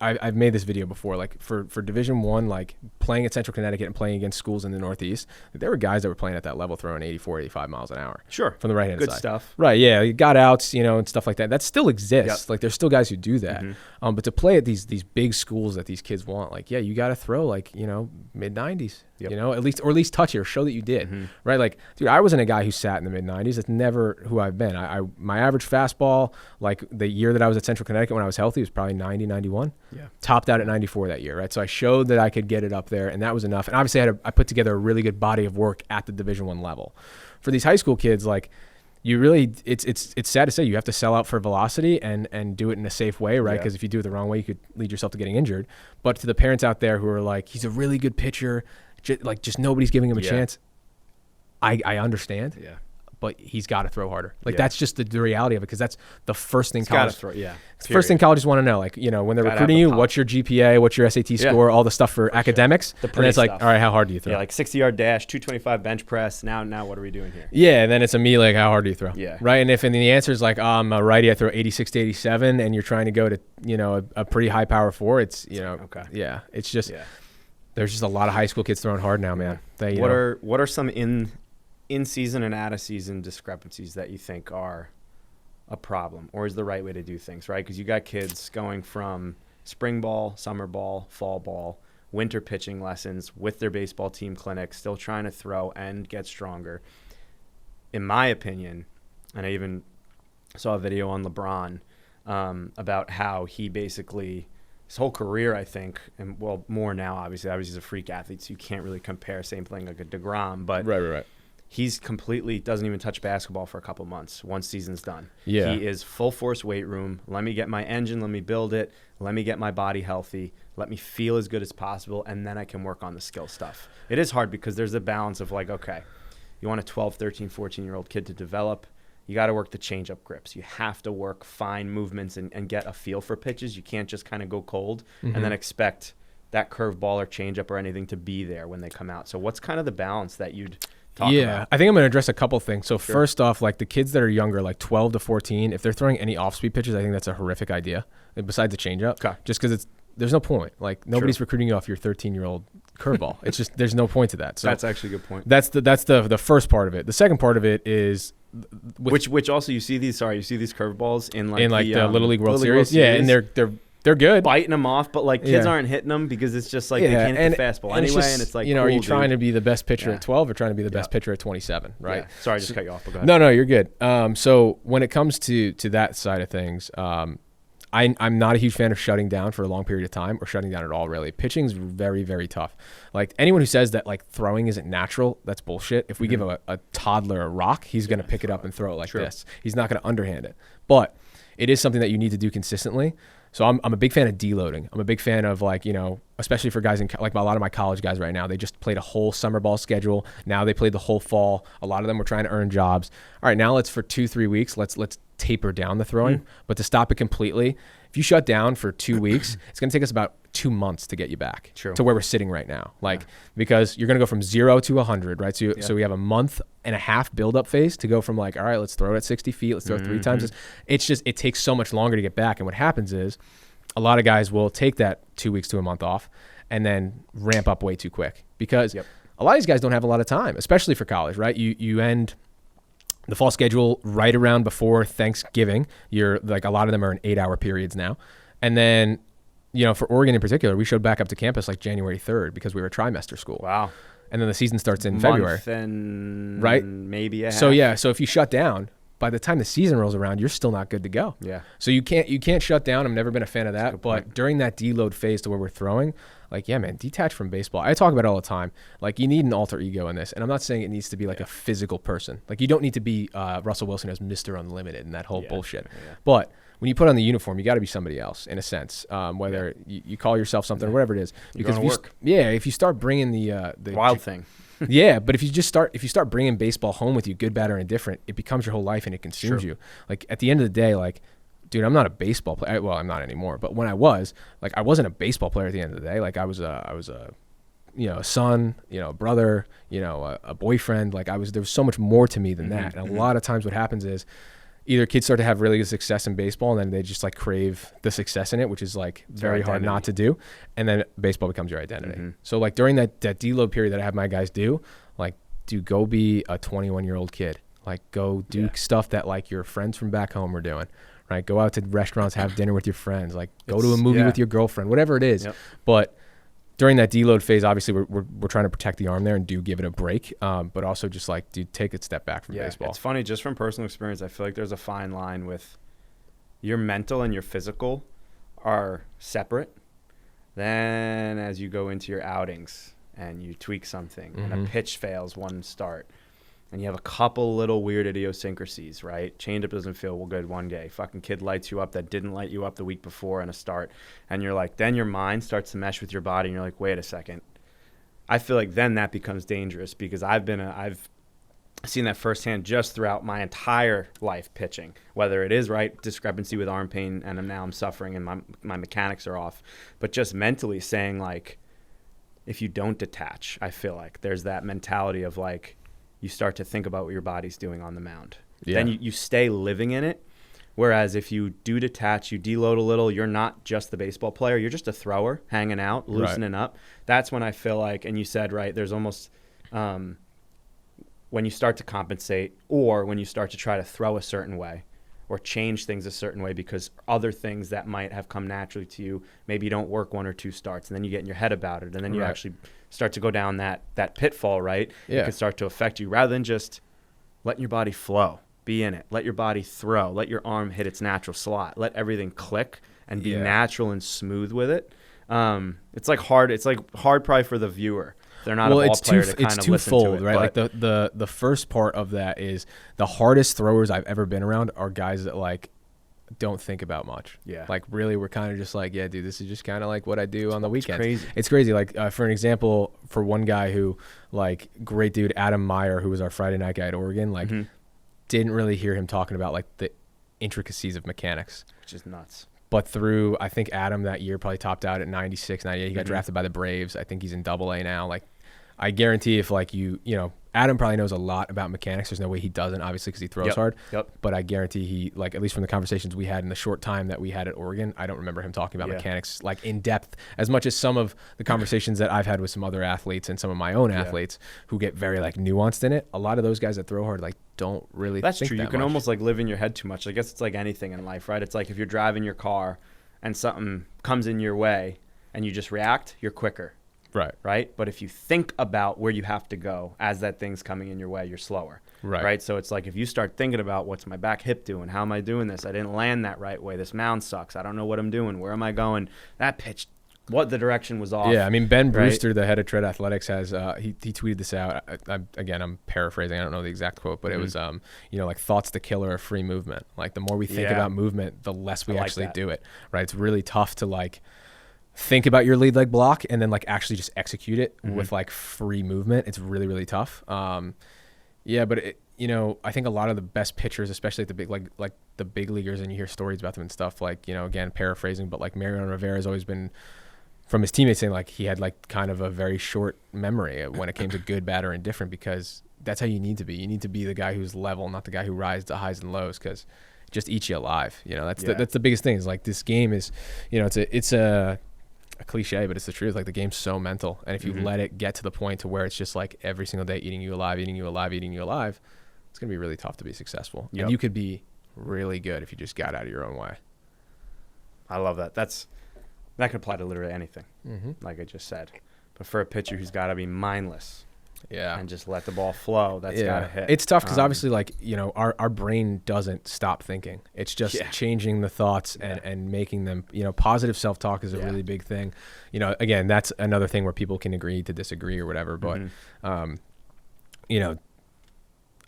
I've made this video before, like for Division I, like playing at Central Connecticut and playing against schools in the Northeast, there were guys that were playing at that level throwing 84, 85 miles an hour. Sure. From the right-hand side. Good stuff. Right, yeah. You got outs, and stuff like that. That still exists. Yep. Like, there's still guys who do that. But to play at these big schools that these kids want, like, you got to throw, like, mid-90s. Yep. At least touch it or show that you did, right? Like, dude, I wasn't a guy who sat in the mid-90s. That's never who I've been. My average fastball, like the year that I was at Central Connecticut when I was healthy, was probably 90, 91. Yeah. Topped out at 94 that year, right? So I showed that I could get it up there, and that was enough. And obviously, I put together a really good body of work at the Division I level. For these high school kids, like, it's sad to say you have to sell out for velocity and do it in a safe way, right? Because if you do it the wrong way, you could lead yourself to getting injured. But to the parents out there who are like, he's a really good pitcher, just nobody's giving him a chance. I understand. Yeah. But he's got to throw harder. Like, that's just the reality of it, because that's the first thing college. First thing colleges want to know. Like, when they're recruiting you, what's your GPA, what's your SAT score, all the stuff for academics. Sure. And it's like, all right, how hard do you throw? Yeah, like 60-yard dash, 225 bench press. Now what are we doing here? Yeah, and then it's me, like, how hard do you throw? Yeah. Right? And if the answer is like, I'm a righty, I throw 86 to 87, and you're trying to go to, a pretty high power 4, it's, okay. Yeah, it's just, there's just a lot of high school kids throwing hard now, man. What are some in season and out of season discrepancies that you think are a problem, or is the right way to do things, right? Because you got kids going from spring ball, summer ball, fall ball, winter pitching lessons with their baseball team clinics, still trying to throw and get stronger. In my opinion, and I even saw a video on LeBron about how he basically, his whole career, I think, and well, more now, obviously he's a freak athlete, so you can't really compare, same thing like a DeGrom, but Right. he's completely doesn't even touch basketball for a couple months once season's done. Yeah. He is full force weight room. Let me get my engine. Let me build it. Let me get my body healthy. Let me feel as good as possible, and then I can work on the skill stuff. It is hard because there's a balance of like, okay, you want a 12, 13, 14-year-old kid to develop. You got to work the change-up grips. You have to work fine movements and get a feel for pitches. You can't just kind of go cold and then expect that curveball or change-up or anything to be there when they come out. So what's kind of the balance that you'd talk about? I think I'm going to address a couple things. So first off, like the kids that are younger, like 12 to 14, if they're throwing any off-speed pitches, I think that's a horrific idea. Besides the change-up, just because there's no point. Like nobody's recruiting you off your 13-year-old curveball. It's just there's no point to that. So that's actually a good point. That's the first part of it. The second part of it is which also you see these curveballs in the Little League World Series. Yeah, and they're good. Biting them off, but like kids aren't hitting them because it's just like they can't hit the fastball anyway, and it's like, are you trying to be the best pitcher at 12 or trying to be the best pitcher at 27, right? Yeah. Sorry, I just cut you off. But go ahead. No, you're good. So when it comes to that side of things, I'm not a huge fan of shutting down for a long period of time or shutting down at all, really. Pitching's very, very tough. Like anyone who says that like throwing isn't natural, that's bullshit. If we give a toddler a rock, he's going to pick it up and throw it like this. He's not going to underhand it. But it is something that you need to do consistently. So I'm a big fan of deloading. I'm a big fan of like, especially for guys like a lot of my college guys right now, they just played a whole summer ball schedule. Now they played the whole fall. A lot of them were trying to earn jobs. All right, now let's for 2-3 weeks, let's taper down the throwing, but to stop it completely, if you shut down for 2 weeks, it's going to take us about 2 months to get you back to where we're sitting right now. Like, because you're going to go from 0 to 100, right? So we have a month and a half build-up phase to go from like, all right, let's throw it at 60 feet. Let's throw it 3 times. It's just, it takes so much longer to get back. And what happens is a lot of guys will take that 2 weeks to a month off and then ramp up way too quick because a lot of these guys don't have a lot of time, especially for college, right? You end the fall schedule right around before Thanksgiving. You're like, a lot of them are in 8-hour periods now. And then, for Oregon in particular, we showed back up to campus like January 3rd because we were a trimester school. Wow. And then the season starts in February. And right? Maybe a half. So if you shut down, by the time the season rolls around, you're still not good to go. Yeah. So you can't shut down. I've never been a fan of that. But during that deload phase to where we're throwing, like, yeah, man, detach from baseball. I talk about it all the time. Like, you need an alter ego in this. And I'm not saying it needs to be like a physical person. Like, you don't need to be Russell Wilson as Mr. Unlimited and that whole bullshit. Yeah. But when you put on the uniform, you got to be somebody else in a sense, whether you call yourself something or whatever it is. Because if you start bringing the wild thing. Yeah, but if you start bringing baseball home with you, good, bad, or indifferent, it becomes your whole life and it consumes you. Like, at the end of the day, like, dude, I'm not a baseball player. Well, I'm not anymore. But when I was, like, I wasn't a baseball player at the end of the day. Like, I was a son, a brother, a boyfriend. Like, there was so much more to me than that. And a lot of times what happens is either kids start to have really good success in baseball and then they just like crave the success in it, which is like very hard not to do. And then baseball becomes your identity. So like during that deload period that I have my guys do, like, dude, go be a 21-year-old kid. Like, go do stuff that like your friends from back home are doing. Right, go out to restaurants, have dinner with your friends, like go to a movie with your girlfriend, whatever it is. But during that deload phase, obviously we're trying to protect the arm there and do give it a break, but also just like, dude, take a step back from baseball. It's funny, just from personal experience, I feel like there's a fine line with your mental and your physical are separate. Then as you go into your outings and you tweak something and a pitch fails one start, and you have a couple little weird idiosyncrasies, right? Changeup doesn't feel good one day. Fucking kid lights you up that didn't light you up the week before in a start. And you're like, then your mind starts to mesh with your body and you're like, wait a second. I feel like then that becomes dangerous because I've seen that firsthand just throughout my entire life pitching, whether it is discrepancy with arm pain and now I'm suffering and my mechanics are off, but just mentally saying like, if you don't detach, I feel like there's that mentality of like, you start to think about what your body's doing on the mound. Then you stay living in it. Whereas if you do detach, you deload a little, you're not just the baseball player, you're just a thrower hanging out, loosening up. That's when I feel like, and you said, right, there's almost when you start to compensate, or when you start to try to throw a certain way or change things a certain way because other things that might have come naturally to you, maybe you don't work 1 or 2 starts, and then you get in your head about it, and then you actually start to go down that pitfall, right? Yeah. It can start to affect you rather than just letting your body flow, be in it, let your body throw, let your arm hit its natural slot, let everything click and be natural and smooth with it. It's like hard probably for the viewer. They're not a ball player to kind of listen to it, right? Like the first part of that is the hardest throwers I've ever been around are guys that like don't think about much. Yeah. Like really, we're kind of just like, yeah, dude, this is just kind of like what I do on the weekends. Crazy. It's crazy. Like for an example, for one guy who like great dude, Adam Meyer, who was our Friday night guy at Oregon, like didn't really hear him talking about like the intricacies of mechanics, which is nuts. But through, I think Adam that year probably topped out at 96, 98. He got drafted by the Braves. I think he's in AA now. Like, I guarantee if like you know, Adam probably knows a lot about mechanics. There's no way he doesn't, obviously, because he throws hard. But I guarantee he, like, at least from the conversations we had in the short time that we had at Oregon, I don't remember him talking about mechanics like in depth as much as some of the conversations that I've had with some other athletes and some of my own athletes who get very like nuanced in it. A lot of those guys that throw hard like don't really. That's think true. that You can much. almost like live in your head too much. I guess it's like anything in life, right? It's like if you're driving your car and something comes in your way and you just react, you're quicker. Right. But if you think about where you have to go as that thing's coming in your way, you're slower. Right. So it's like if you start thinking about what's my back hip doing? How am I doing this? I didn't land that right way. This mound sucks. I don't know what I'm doing. Where am I going? That pitch, what the direction was off. Yeah. I mean, Ben Brewster, the head of Tread Athletics, has he tweeted this out. I'm paraphrasing. I don't know the exact quote, but it was like thought's the killer of free movement. Like the more we think about movement, the less we actually do it. Right. It's really tough to like think about your lead leg block and then like actually just execute it with like free movement. It's really, really tough. But I think a lot of the best pitchers, especially at the big, like the big leaguers, and you hear stories about them and stuff like, again, paraphrasing, but like Mariano Rivera has always been from his teammates saying like he had like kind of a very short memory when it came to good, bad, or indifferent, because that's how you need to be. You need to be the guy who's level, not the guy who rises to highs and lows, because it just eats you alive. That's the biggest thing is like this game is, it's a cliche, but it's the truth. Like the game's so mental, and if you let it get to the point to where it's just like every single day eating you alive, it's gonna be really tough to be successful. And you could be really good if you just got out of your own way. I love that. That could apply to literally anything, like I just said. But for a pitcher who's got to be mindless, and just let the ball flow, that's got to hit. It's tough because obviously, like, our brain doesn't stop thinking. It's just changing the thoughts and making them, positive self-talk is a really big thing. Again, that's another thing where people can agree to disagree or whatever. But,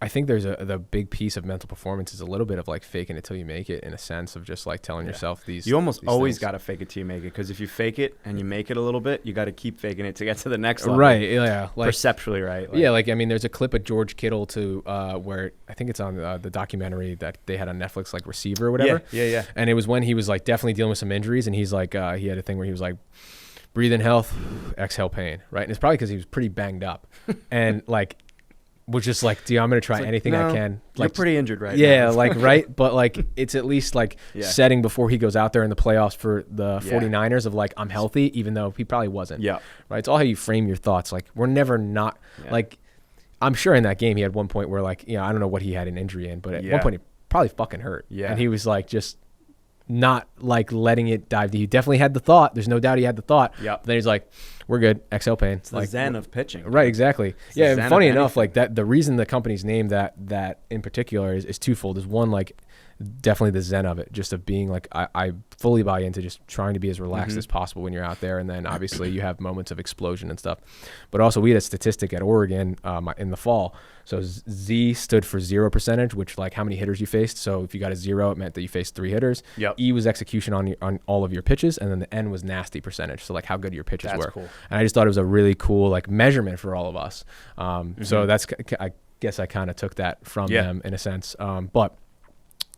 I think there's the big piece of mental performance is a little bit of like faking it till you make it, in a sense of just like telling yourself these. You almost always things. got to fake it till you make it, because if you fake it and you make it a little bit, you got to keep faking it to get to the next level. Right. Yeah. Like, perceptually, right? There's a clip of George Kittle where I think it's on the documentary that they had on Netflix, like Receiver or whatever. Yeah. And it was when he was like definitely dealing with some injuries, and he's like he had a thing where he was like, breathe in health, exhale pain, right? And it's probably because he was pretty banged up, and like. Was just like, dude, I'm going to try anything I can. Like, you're pretty injured now. Right? But, like, it's at least, like, setting before he goes out there in the playoffs for the 49ers of, like, I'm healthy, even though he probably wasn't. Yeah. Right? It's all how you frame your thoughts. Like, we're never not, like, I'm sure in that game he had one point where, like, I don't know what he had an injury in, but at one point he probably fucking hurt. Yeah. And he was, like, just not, like, letting it dive deep. He definitely had the thought. There's no doubt he had the thought. Yeah. But then he's like, we're good. Exhale pain. It's the zen of pitching. Right, exactly. And funny enough, like that, the reason the company's named that in particular is twofold. Is one, like, definitely the zen of it, just of being like, I fully buy into just trying to be as relaxed as possible when you're out there. And then obviously you have moments of explosion and stuff. But also we had a statistic at Oregon in the fall. So Z stood for 0%, which like how many hitters you faced. So if you got a 0, it meant that you faced 3 hitters. Yep. E was execution on all of your pitches. And then the N was nasty percentage. So like how good your pitches were. Cool. And I just thought it was a really cool like measurement for all of us. So that's, I guess I kind of took that from them in a sense. But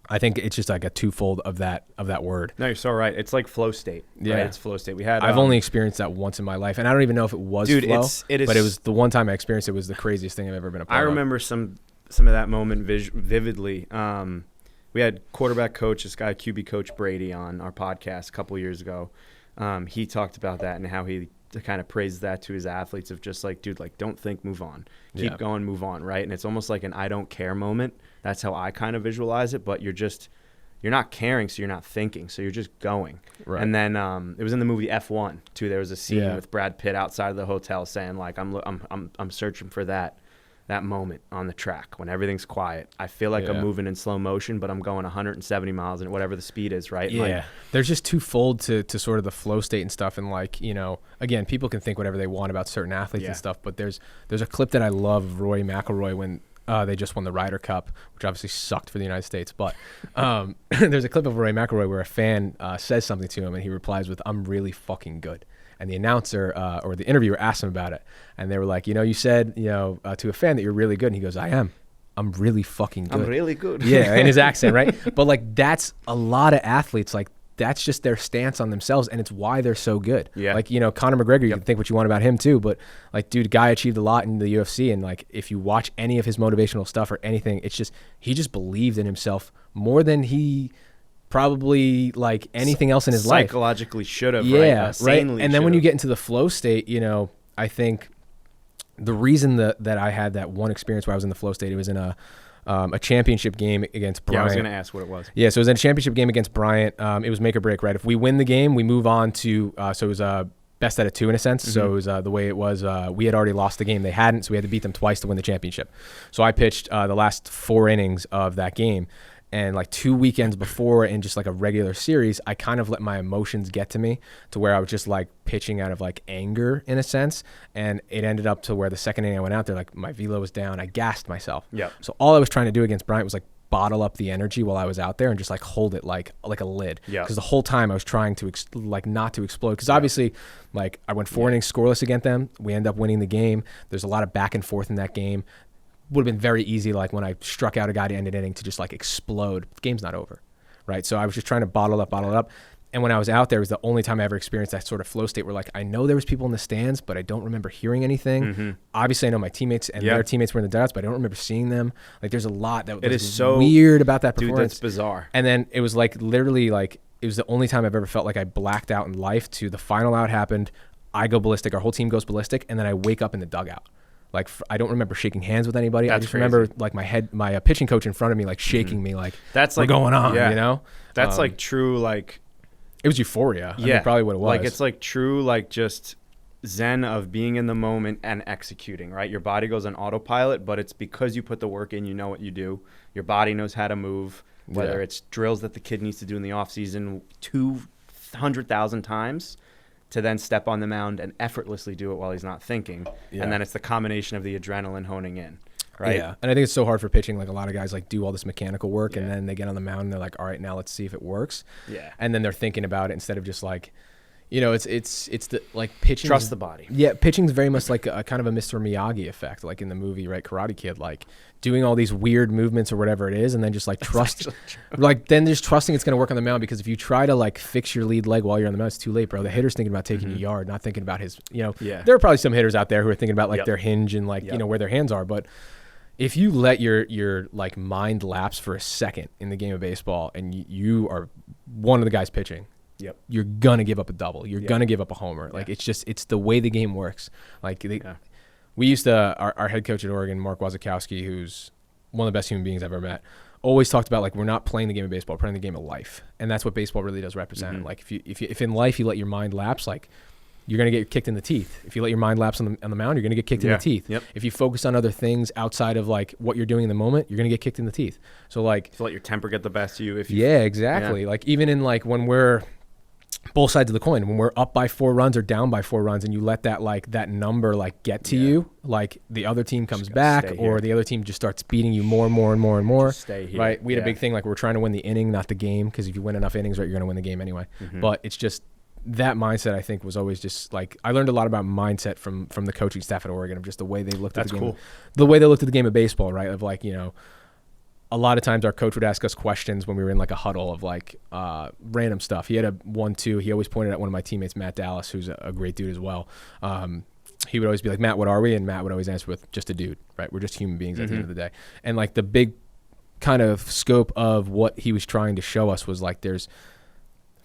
I think it's just like a twofold of that word. No, you're so right. It's like flow state. Yeah, right? It's flow state. I've only experienced that once in my life, and I don't even know if it was flow. But it was the one time I experienced it was the craziest thing I've ever been a part of. I remember some of that moment vividly. We had quarterback coach, this guy QB coach Brady, on our podcast a couple years ago. He talked about that and how he kind of praises that to his athletes of just like, dude, like don't think, move on, keep going, move on, right? And it's almost like an I don't care moment. That's how I kind of visualize it. But you're not caring, so you're not thinking, so you're just going. Right. And then it was in the movie F1 too. There was a scene with Brad Pitt outside of the hotel saying like, I'm searching for that moment on the track when everything's quiet. I feel like I'm moving in slow motion, but I'm going 170 miles and whatever the speed is, right? Yeah. Like, there's just twofold to sort of the flow state and stuff. And like, you know, again, people can think whatever they want about certain athletes and stuff, but there's a clip that I love of Rory McIlroy when they just won the Ryder Cup, which obviously sucked for the United States. But there's a clip of Rory McIlroy where a fan says something to him and he replies with, "I'm really fucking good." And the announcer or the interviewer asked him about it. And they were like, you know, you said, you know, to a fan that you're really good. And he goes, I am. I'm really fucking good. I'm really good. Yeah, in his accent, right? But like that's a lot of athletes. Like that's just their stance on themselves. And it's why they're so good. Yeah. Like, you know, Conor McGregor, you can think what you want about him too. But like, dude, guy achieved a lot in the UFC. And like, if you watch any of his motivational stuff or anything, it's just, he just believed in himself more than he probably like anything else in his life. Psychologically should have, right? Right. And then when you get into the flow state, you know, I think the reason that I had that one experience where I was in the flow state, it was in a championship game against Bryant. Yeah, I was going to ask what it was. Yeah, so it was in a championship game against Bryant. It was make or break, right? If we win the game, we move on to, so it was best out of two in a sense. So it was the way it was, we had already lost the game. They hadn't, so we had to beat them twice to win the championship. So I pitched the last 4 innings of that game. And like 2 weekends before in just like a regular series, I kind of let my emotions get to me to where I was just like pitching out of like anger in a sense. And it ended up to where the second inning I went out there, like my velo was down. I gassed myself. Yeah. So all I was trying to do against Bryant was like bottle up the energy while I was out there and just like hold it like a lid. Yeah. Because the whole time I was trying to like not to explode. Because obviously like I went 4 innings scoreless against them. We end up winning the game. There's a lot of back and forth in that game. Would have been very easy, like when I struck out a guy to end an inning, to just like explode. The game's not over, right? So I was just trying to bottle it up. And when I was out there, it was the only time I ever experienced that sort of flow state where like I know there was people in the stands, but I don't remember hearing anything. Obviously, I know my teammates and their teammates were in the dugouts, but I don't remember seeing them. Like there's a lot that was so weird about that performance. Dude, that's bizarre. And then it was like literally like it was the only time I've ever felt like I blacked out in life. To the final out happened, I go ballistic, our whole team goes ballistic, and then I wake up in the dugout. Like I don't remember shaking hands with anybody. I just remember like my pitching coach in front of me like shaking me like that's like going on, you know? That's like true like it was euphoria. I mean, probably what it was. Like it's like true like just zen of being in the moment and executing, right? Your body goes on autopilot, but it's because you put the work in, you know what you do. Your body knows how to move, whether it's drills that the kid needs to do in the off season 200,000 times. To then step on the mound and effortlessly do it while he's not thinking. Yeah. And then it's the combination of the adrenaline honing in, right? Yeah, and I think it's so hard for pitching. Like a lot of guys like do all this mechanical work and then they get on the mound and they're like, all right, now let's see if it works. Yeah. And then they're thinking about it instead of just like, you know, it's the like pitching. Trust the body. Yeah, pitching's very much like a kind of a Mr. Miyagi effect, like in the movie, right? Karate Kid, like doing all these weird movements or whatever it is, and then just like trust, like then just trusting it's gonna work on the mound. Because if you try to like fix your lead leg while you're on the mound, it's too late, bro. The hitter's thinking about taking a yard, not thinking about his, you know. Yeah. There are probably some hitters out there who are thinking about like their hinge and like you know where their hands are, but if you let your like mind lapse for a second in the game of baseball, and you are one of the guys pitching. Yep. You're gonna give up a double. You're gonna give up a homer. Like it's the way the game works. Like we used to our head coach at Oregon, Mark Wazakowski, who's one of the best human beings I've ever met, always talked about like we're not playing the game of baseball, we're playing the game of life, and that's what baseball really does represent. Like if in life you let your mind lapse, like you're gonna get kicked in the teeth. If you let your mind lapse on the mound, you're gonna get kicked in the teeth. Yep. If you focus on other things outside of like what you're doing in the moment, you're gonna get kicked in the teeth. So like let your temper get the best of you. Exactly. Like even in like when we're both sides of the coin, when we're up by 4 runs or down by 4 runs, and you let that like that number like get to you, like the other team comes back or the other team just starts beating you more and more and more and more. Just stay here. Right? We had a big thing like we're trying to win the inning, not the game, because if you win enough innings, right, you're gonna win the game anyway. But it's just that mindset, I think, was always just like I learned a lot about mindset from the coaching staff at Oregon of just the way they looked at the game. The way they looked at the game of baseball, right? Of like, you know, a lot of times our coach would ask us questions when we were in like a huddle of like random stuff. He had a 1-2. He always pointed at one of my teammates, Matt Dallas, who's a great dude as well. He would always be like, Matt, what are we? And Matt would always answer with just a dude, right? We're just human beings at the end of the day. And like the big kind of scope of what he was trying to show us was like there's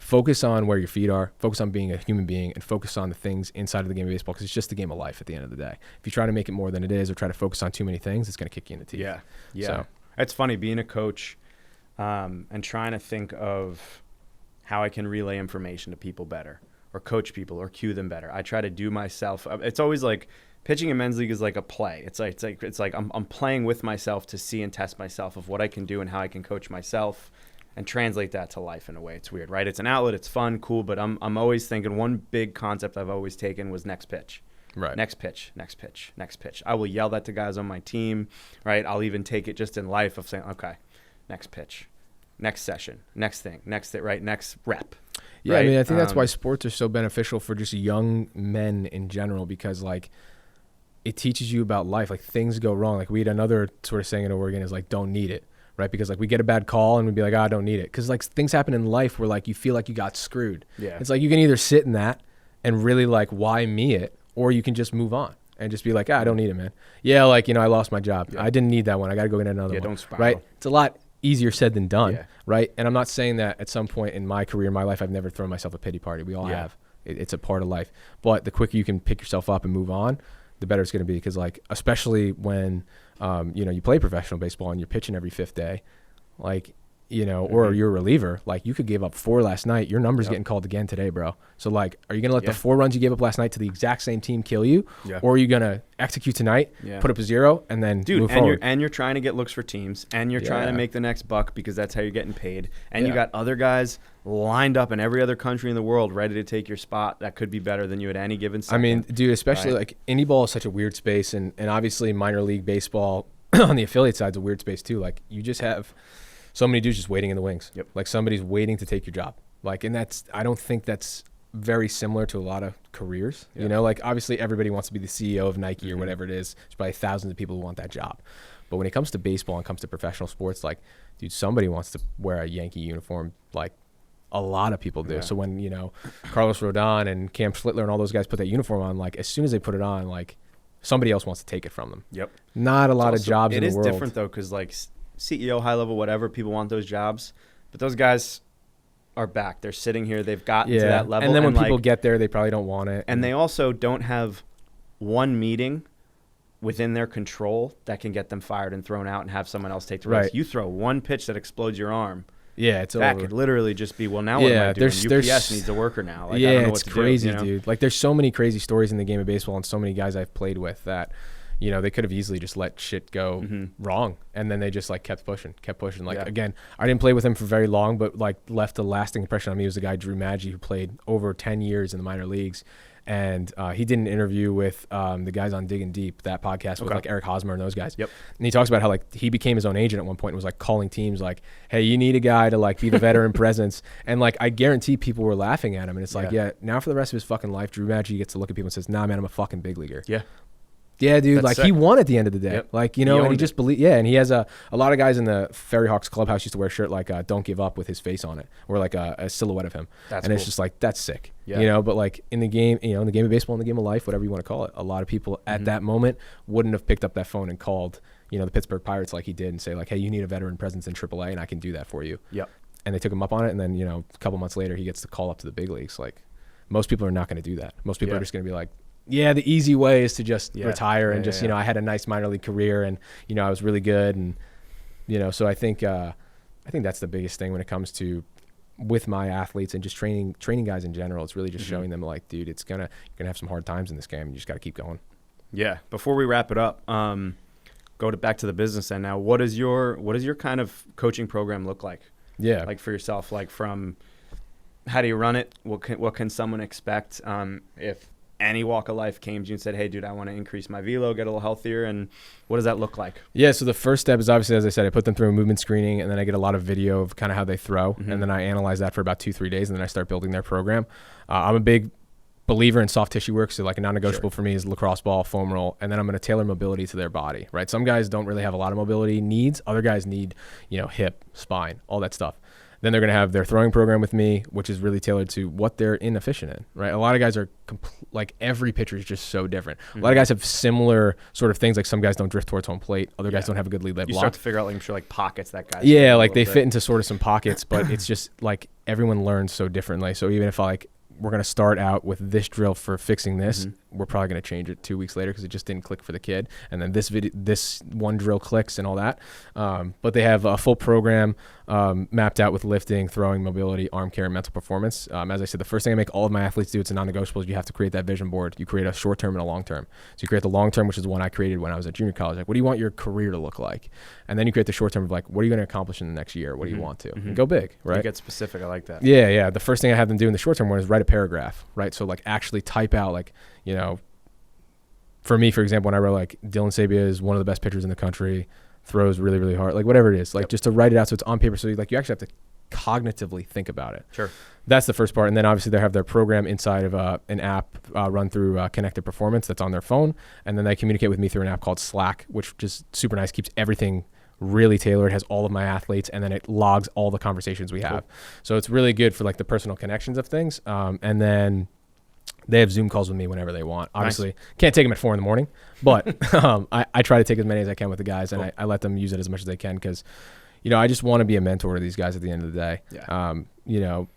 focus on where your feet are, focus on being a human being, and focus on the things inside of the game of baseball, because it's just the game of life at the end of the day. If you try to make it more than it is or try to focus on too many things, it's going to kick you in the teeth. Yeah. So, It's funny being a coach and trying to think of how I can relay information to people better or coach people or cue them better. I try to do myself. It's always like pitching in men's league is like a play. It's like I'm playing with myself to see and test myself of what I can do and how I can coach myself and translate that to life in a way. It's weird, right? It's an outlet. It's fun, cool. But I'm always thinking one big concept I've always taken was next pitch. right. Next pitch, next pitch, next pitch. I will yell that to guys on my team, right? I'll even take it just in life of saying, okay, next pitch, next session, next thing, right? Next rep. Yeah, right? I mean, I think that's why sports are so beneficial for just young men in general, because like it teaches you about life. Like things go wrong. Like we had another sort of saying in Oregon is like, don't need it, right? Because like we get a bad call and we'd be like, I don't need it. Because like things happen in life where like you feel like you got screwed. Yeah. It's like you can either sit in that and really like, why me it? Or you can just move on and just be like, I don't need it, man. Yeah, like, I lost my job. Yeah. I didn't need that one. I got to go get another one. Don't spiral. Right? It's a lot easier said than done, right? And I'm not saying that at some point in my career, my life, I've never thrown myself a pity party. We all have. It's a part of life. But the quicker you can pick yourself up and move on, the better it's going to be. Because, like, especially when, you play professional baseball and you're pitching every fifth day, like, or you're a reliever, like you could give up 4 last night. Your number's getting called again today, bro. So like, are you going to let the 4 runs you gave up last night to the exact same team kill you? Yeah. Or are you going to execute tonight, put up a 0 and then move forward? And you're trying to get looks for teams and you're trying to make the next buck because that's how you're getting paid. And you got other guys lined up in every other country in the world ready to take your spot that could be better than you at any given second. I mean, dude, especially like indie ball is such a weird space. And obviously minor league baseball on the affiliate side is a weird space too. Like you just have so many dudes just waiting in the wings. Yep. Like somebody's waiting to take your job. Like, and I don't think that's very similar to a lot of careers. Like obviously everybody wants to be the CEO of Nike or whatever it is. There's probably thousands of people who want that job. But when it comes to baseball and comes to professional sports, like, dude, somebody wants to wear a Yankee uniform. Like a lot of people do. Yeah. So when, Carlos Rodon and Cam Schlittler and all those guys put that uniform on, like as soon as they put it on, like somebody else wants to take it from them. Yep. Not a lot of jobs in the world. It is different though, because like CEO, high level, whatever, people want those jobs, but those guys are back. They're sitting here. They've gotten to that level. And then when people get there, they probably don't want it. And they also don't have one meeting within their control that can get them fired and thrown out and have someone else take the risk. You throw one pitch that explodes your arm. Yeah, it's that over. Could literally just be, well, now what am I doing? UPS needs a worker now. Like, I don't know it's what to crazy, do, dude. Like there's so many crazy stories in the game of baseball and so many guys I've played with that they could have easily just let shit go wrong. And then they just like kept pushing. Like, again, I didn't play with him for very long, but like left a lasting impression on me was the guy, Drew Maggi, who played over 10 years in the minor leagues. And he did an interview with the guys on Digging Deep, that podcast with like Eric Hosmer and those guys. Yep. And he talks about how like he became his own agent at one point and was like calling teams like, hey, you need a guy to like be the veteran presence. And like, I guarantee people were laughing at him. And it's like, now for the rest of his fucking life, Drew Maggi gets to look at people and says, nah, man, I'm a fucking big leaguer. Yeah. Yeah, dude. That's like sick. He won at the end of the day. Yep. Like, and he just believe. Yeah, and he has a lot of guys in the Ferry Hawks clubhouse used to wear a shirt like "Don't Give Up" with his face on it, or like a silhouette of him. That's and cool. It's just like that's sick. Yeah. But like in the game, in the game of baseball, in the game of life, whatever you want to call it, a lot of people at that moment wouldn't have picked up that phone and called, the Pittsburgh Pirates like he did and say like, hey, you need a veteran presence in AAA, and I can do that for you. Yep. And they took him up on it, and then a couple months later, he gets the call up to the big leagues. Like most people are not going to do that. Most people are just going to be like, yeah, the easy way is to just retire and just, I had a nice minor league career and, I was really good. And, so I think that's the biggest thing when it comes to with my athletes and just training guys in general. It's really just showing them like, dude, you're going to have some hard times in this game. You just got to keep going. Yeah. Before we wrap it up, back to the business end now. What does your kind of coaching program look like? Yeah. Like for yourself, like from how do you run it? What can someone expect if any walk of life came to you and said, hey, dude, I want to increase my velo, get a little healthier, and what does that look like? Yeah, so the first step is obviously, as I said, I put them through a movement screening, and then I get a lot of video of kind of how they throw, and then I analyze that for about 2-3 days, and then I start building their program. I'm a big believer in soft tissue work, so like a non-negotiable for me is lacrosse ball, foam roll, and then I'm going to tailor mobility to their body, right? Some guys don't really have a lot of mobility needs. Other guys need, hip, spine, all that stuff. Then they're going to have their throwing program with me, which is really tailored to what they're inefficient in, right? A lot of guys are like every pitcher is just so different. A lot of guys have similar sort of things. Like some guys don't drift towards home plate. Other guys don't have a good lead leg block. You start to figure out, like, I'm sure, like pockets that guys. Yeah, like they fit into sort of some pockets, but it's just like everyone learns so differently. So even if we're going to start out with this drill for fixing this, we're probably going to change it 2 weeks later because it just didn't click for the kid. And then this one drill clicks and all that. But they have a full program mapped out with lifting, throwing, mobility, arm care, and mental performance. As I said, the first thing I make all of my athletes do, it's a non-negotiable, is you have to create that vision board. You create a short-term and a long-term. So you create the long-term, which is the one I created when I was at junior college. Like, what do you want your career to look like? And then you create the short-term of like, what are you going to accomplish in the next year? What do you want to? And go big, right? You get specific. I like that. Yeah. The first thing I have them do in the short-term one is write a paragraph, right? So like actually type out like, you know, for me, for example, when I wrote like Dylan Sabia is one of the best pitchers in the country, throws really, really hard, like whatever it is, like just to write it out so it's on paper. So like you actually have to cognitively think about it. Sure. That's the first part. And then obviously they have their program inside of an app run through Connected Performance that's on their phone. And then they communicate with me through an app called Slack, which just super nice, keeps everything really tailored, has all of my athletes, and then it logs all the conversations we have. So it's really good for like the personal connections of things. And then they have Zoom calls with me whenever they want. Obviously, can't take them at 4 a.m, but I try to take as many as I can with the guys, and I let them use it as much as they can because, you know, I just want to be a mentor to these guys at the end of the day. Yeah. You know,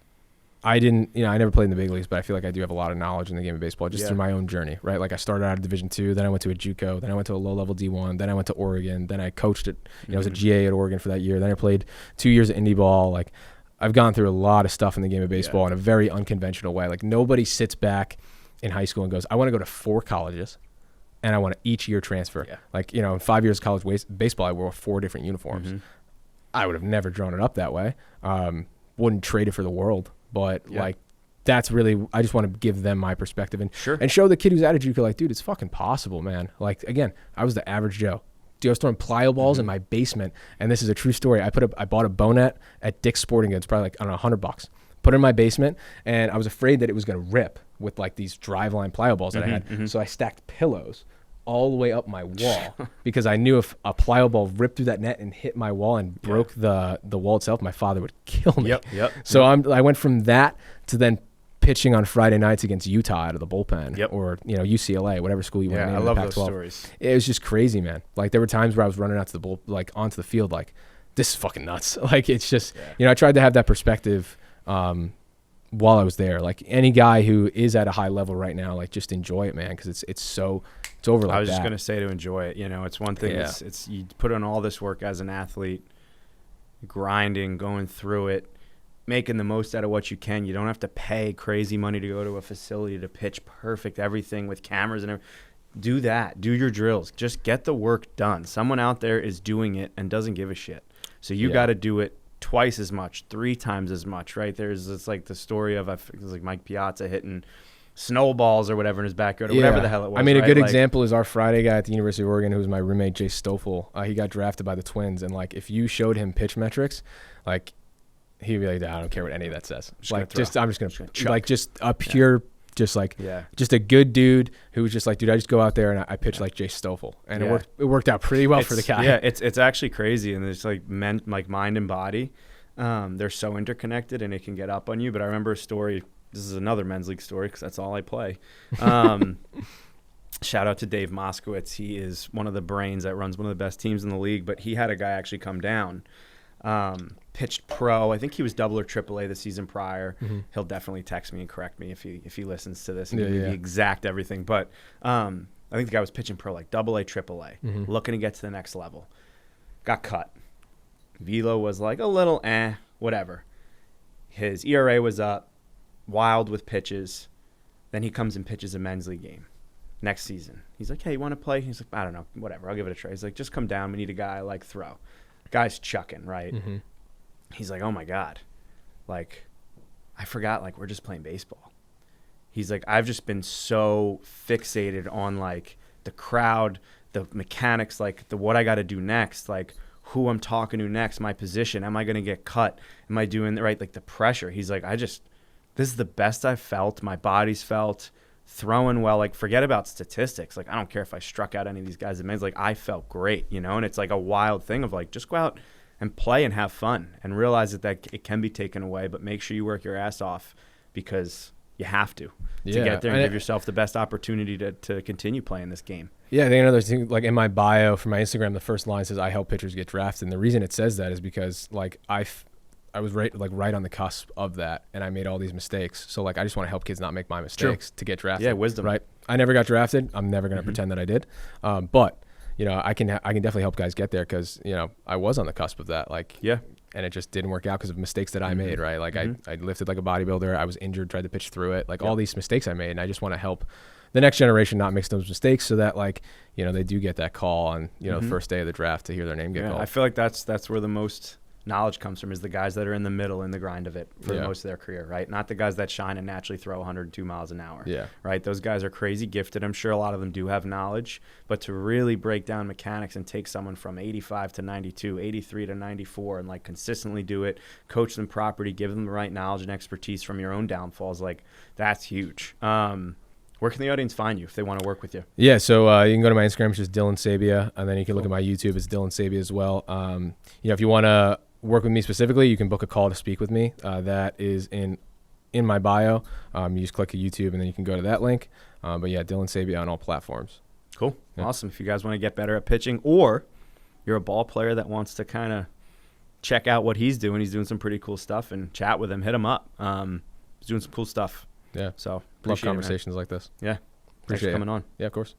I never played in the big leagues, but I feel like I do have a lot of knowledge in the game of baseball just through my own journey, right? Like I started out of Division II, then I went to a JUCO, then I went to a low-level D1, then I went to Oregon, then I coached it. You know, I was a GA at Oregon for that year. Then I played 2 years at indie ball. Like I've gone through a lot of stuff in the game of baseball in a very unconventional way. Like nobody sits back in high school and goes, I want to go to 4 colleges and I want to each year transfer. Yeah. Like, you know, in 5 years of college baseball, I wore 4 different uniforms. I would have never drawn it up that way. Wouldn't trade it for the world. But like, that's really, I just want to give them my perspective and show the kid who's at a JUCO, like, dude, it's fucking possible, man. Like, again, I was the average Joe. Dude, I was throwing plyo balls in my basement. And this is a true story. I bought a Bonet at Dick's Sporting Goods, probably like, I don't know, $100. Put it in my basement, and I was afraid that it was going to rip with like these driveline plyo balls that I had. So I stacked pillows all the way up my wall because I knew if a plyo ball ripped through that net and hit my wall and broke the wall itself, my father would kill me. So I went from that to then pitching on Friday nights against Utah out of the bullpen or, you know, UCLA, whatever school you want to name. I love those stories. It was just crazy, man. Like there were times where I was running out to the onto the field like, this is fucking nuts. Like it's just, you know, I tried to have that perspective while I was there. Like any guy who is at a high level right now, like just enjoy it, man, because it's over like that. I was just gonna say to enjoy it. You know, it's one thing. It's you put in all this work as an athlete, grinding, going through it, making the most out of what you can. You don't have to pay crazy money to go to a facility to pitch perfect everything with cameras and everything. Do that. Do your drills. Just get the work done. Someone out there is doing it and doesn't give a shit. So you got to do it twice as much, 3 times as much, right? It's like the story of, it was like Mike Piazza hitting snowballs or whatever in his backyard or whatever the hell it was. I mean, a good example is our Friday guy at the University of Oregon, who was my roommate, Jay Stoffel. He got drafted by the Twins, and like if you showed him pitch metrics, like he'd be like, I don't care what any of that says. I'm just gonna like just a pure. Just like, just a good dude who was just like, dude, I just go out there and I pitch like Jay Stoffel, and it worked out pretty well for the guy. Yeah, it's actually crazy, and it's like mind and body, they're so interconnected, and it can get up on you. But I remember a story. This is another men's league story because that's all I play. Shout out to Dave Moskowitz. He is one of the brains that runs one of the best teams in the league. But he had a guy actually come down. Pitched pro. I think he was double or triple A the season prior. He'll definitely text me and correct me if he listens to this and give me the exact everything. But I think the guy was pitching pro like double A, triple A, looking to get to the next level. Got cut. Velo was like a little whatever. His ERA was up, wild with pitches. Then he comes and pitches a men's league game next season. He's like, hey, you want to play? He's like, I don't know, whatever. I'll give it a try. He's like, just come down. We need a guy like throw. Guy's chucking, right? He's like, oh my God. Like, I forgot, like, we're just playing baseball. He's like, I've just been so fixated on, like, the crowd, the mechanics, like, what I got to do next, like, who I'm talking to next, my position. Am I going to get cut? Am I doing the right? Like, the pressure. He's like, this is the best I've felt. My body's felt. Throwing well, like forget about statistics. Like I don't care if I struck out any of these guys. It means like I felt great, you know. And it's like a wild thing of like just go out and play and have fun and realize that it can be taken away, but make sure you work your ass off because you have to get there and give yourself the best opportunity to continue playing this game. Yeah, I think another thing, like in my bio for my Instagram, the first line says I help pitchers get drafted. And the reason it says that is because like I was right on the cusp of that, and I made all these mistakes. So like I just want to help kids not make my mistakes to get drafted. Yeah, wisdom. Right. I never got drafted. I'm never going to pretend that I did. But you know, I can definitely help guys get there because you know I was on the cusp of that. Like and it just didn't work out because of mistakes that I made. Right. Like I lifted like a bodybuilder. I was injured, tried to pitch through it. Like all these mistakes I made, and I just want to help the next generation not make those mistakes so that like you know they do get that call on you know the first day of the draft to hear their name get called. I feel like that's where the most knowledge comes from, is the guys that are in the middle in the grind of it for most of their career, right? Not the guys that shine and naturally throw 102 miles an hour. Right? Those guys are crazy gifted. I'm sure a lot of them do have knowledge, but to really break down mechanics and take someone from 85 to 92, 83 to 94 and like consistently do it, coach them properly, give them the right knowledge and expertise from your own downfalls, like that's huge. Where can the audience find you if they want to work with you? Yeah, so you can go to my Instagram, which is Dylan Sabia, and then you can look at my YouTube. It's Dylan Sabia as well. You know, if you want to work with me specifically, you can book a call to speak with me. That is in my bio. You just click YouTube, and then you can go to that link. But yeah, Dylan Sabia on all platforms. Cool. Yeah. Awesome. If you guys want to get better at pitching, or you're a ball player that wants to kind of check out what he's doing some pretty cool stuff, and chat with him, hit him up. He's doing some cool stuff. Yeah. So love conversations like this. Yeah. Thanks for coming on. Yeah, of course.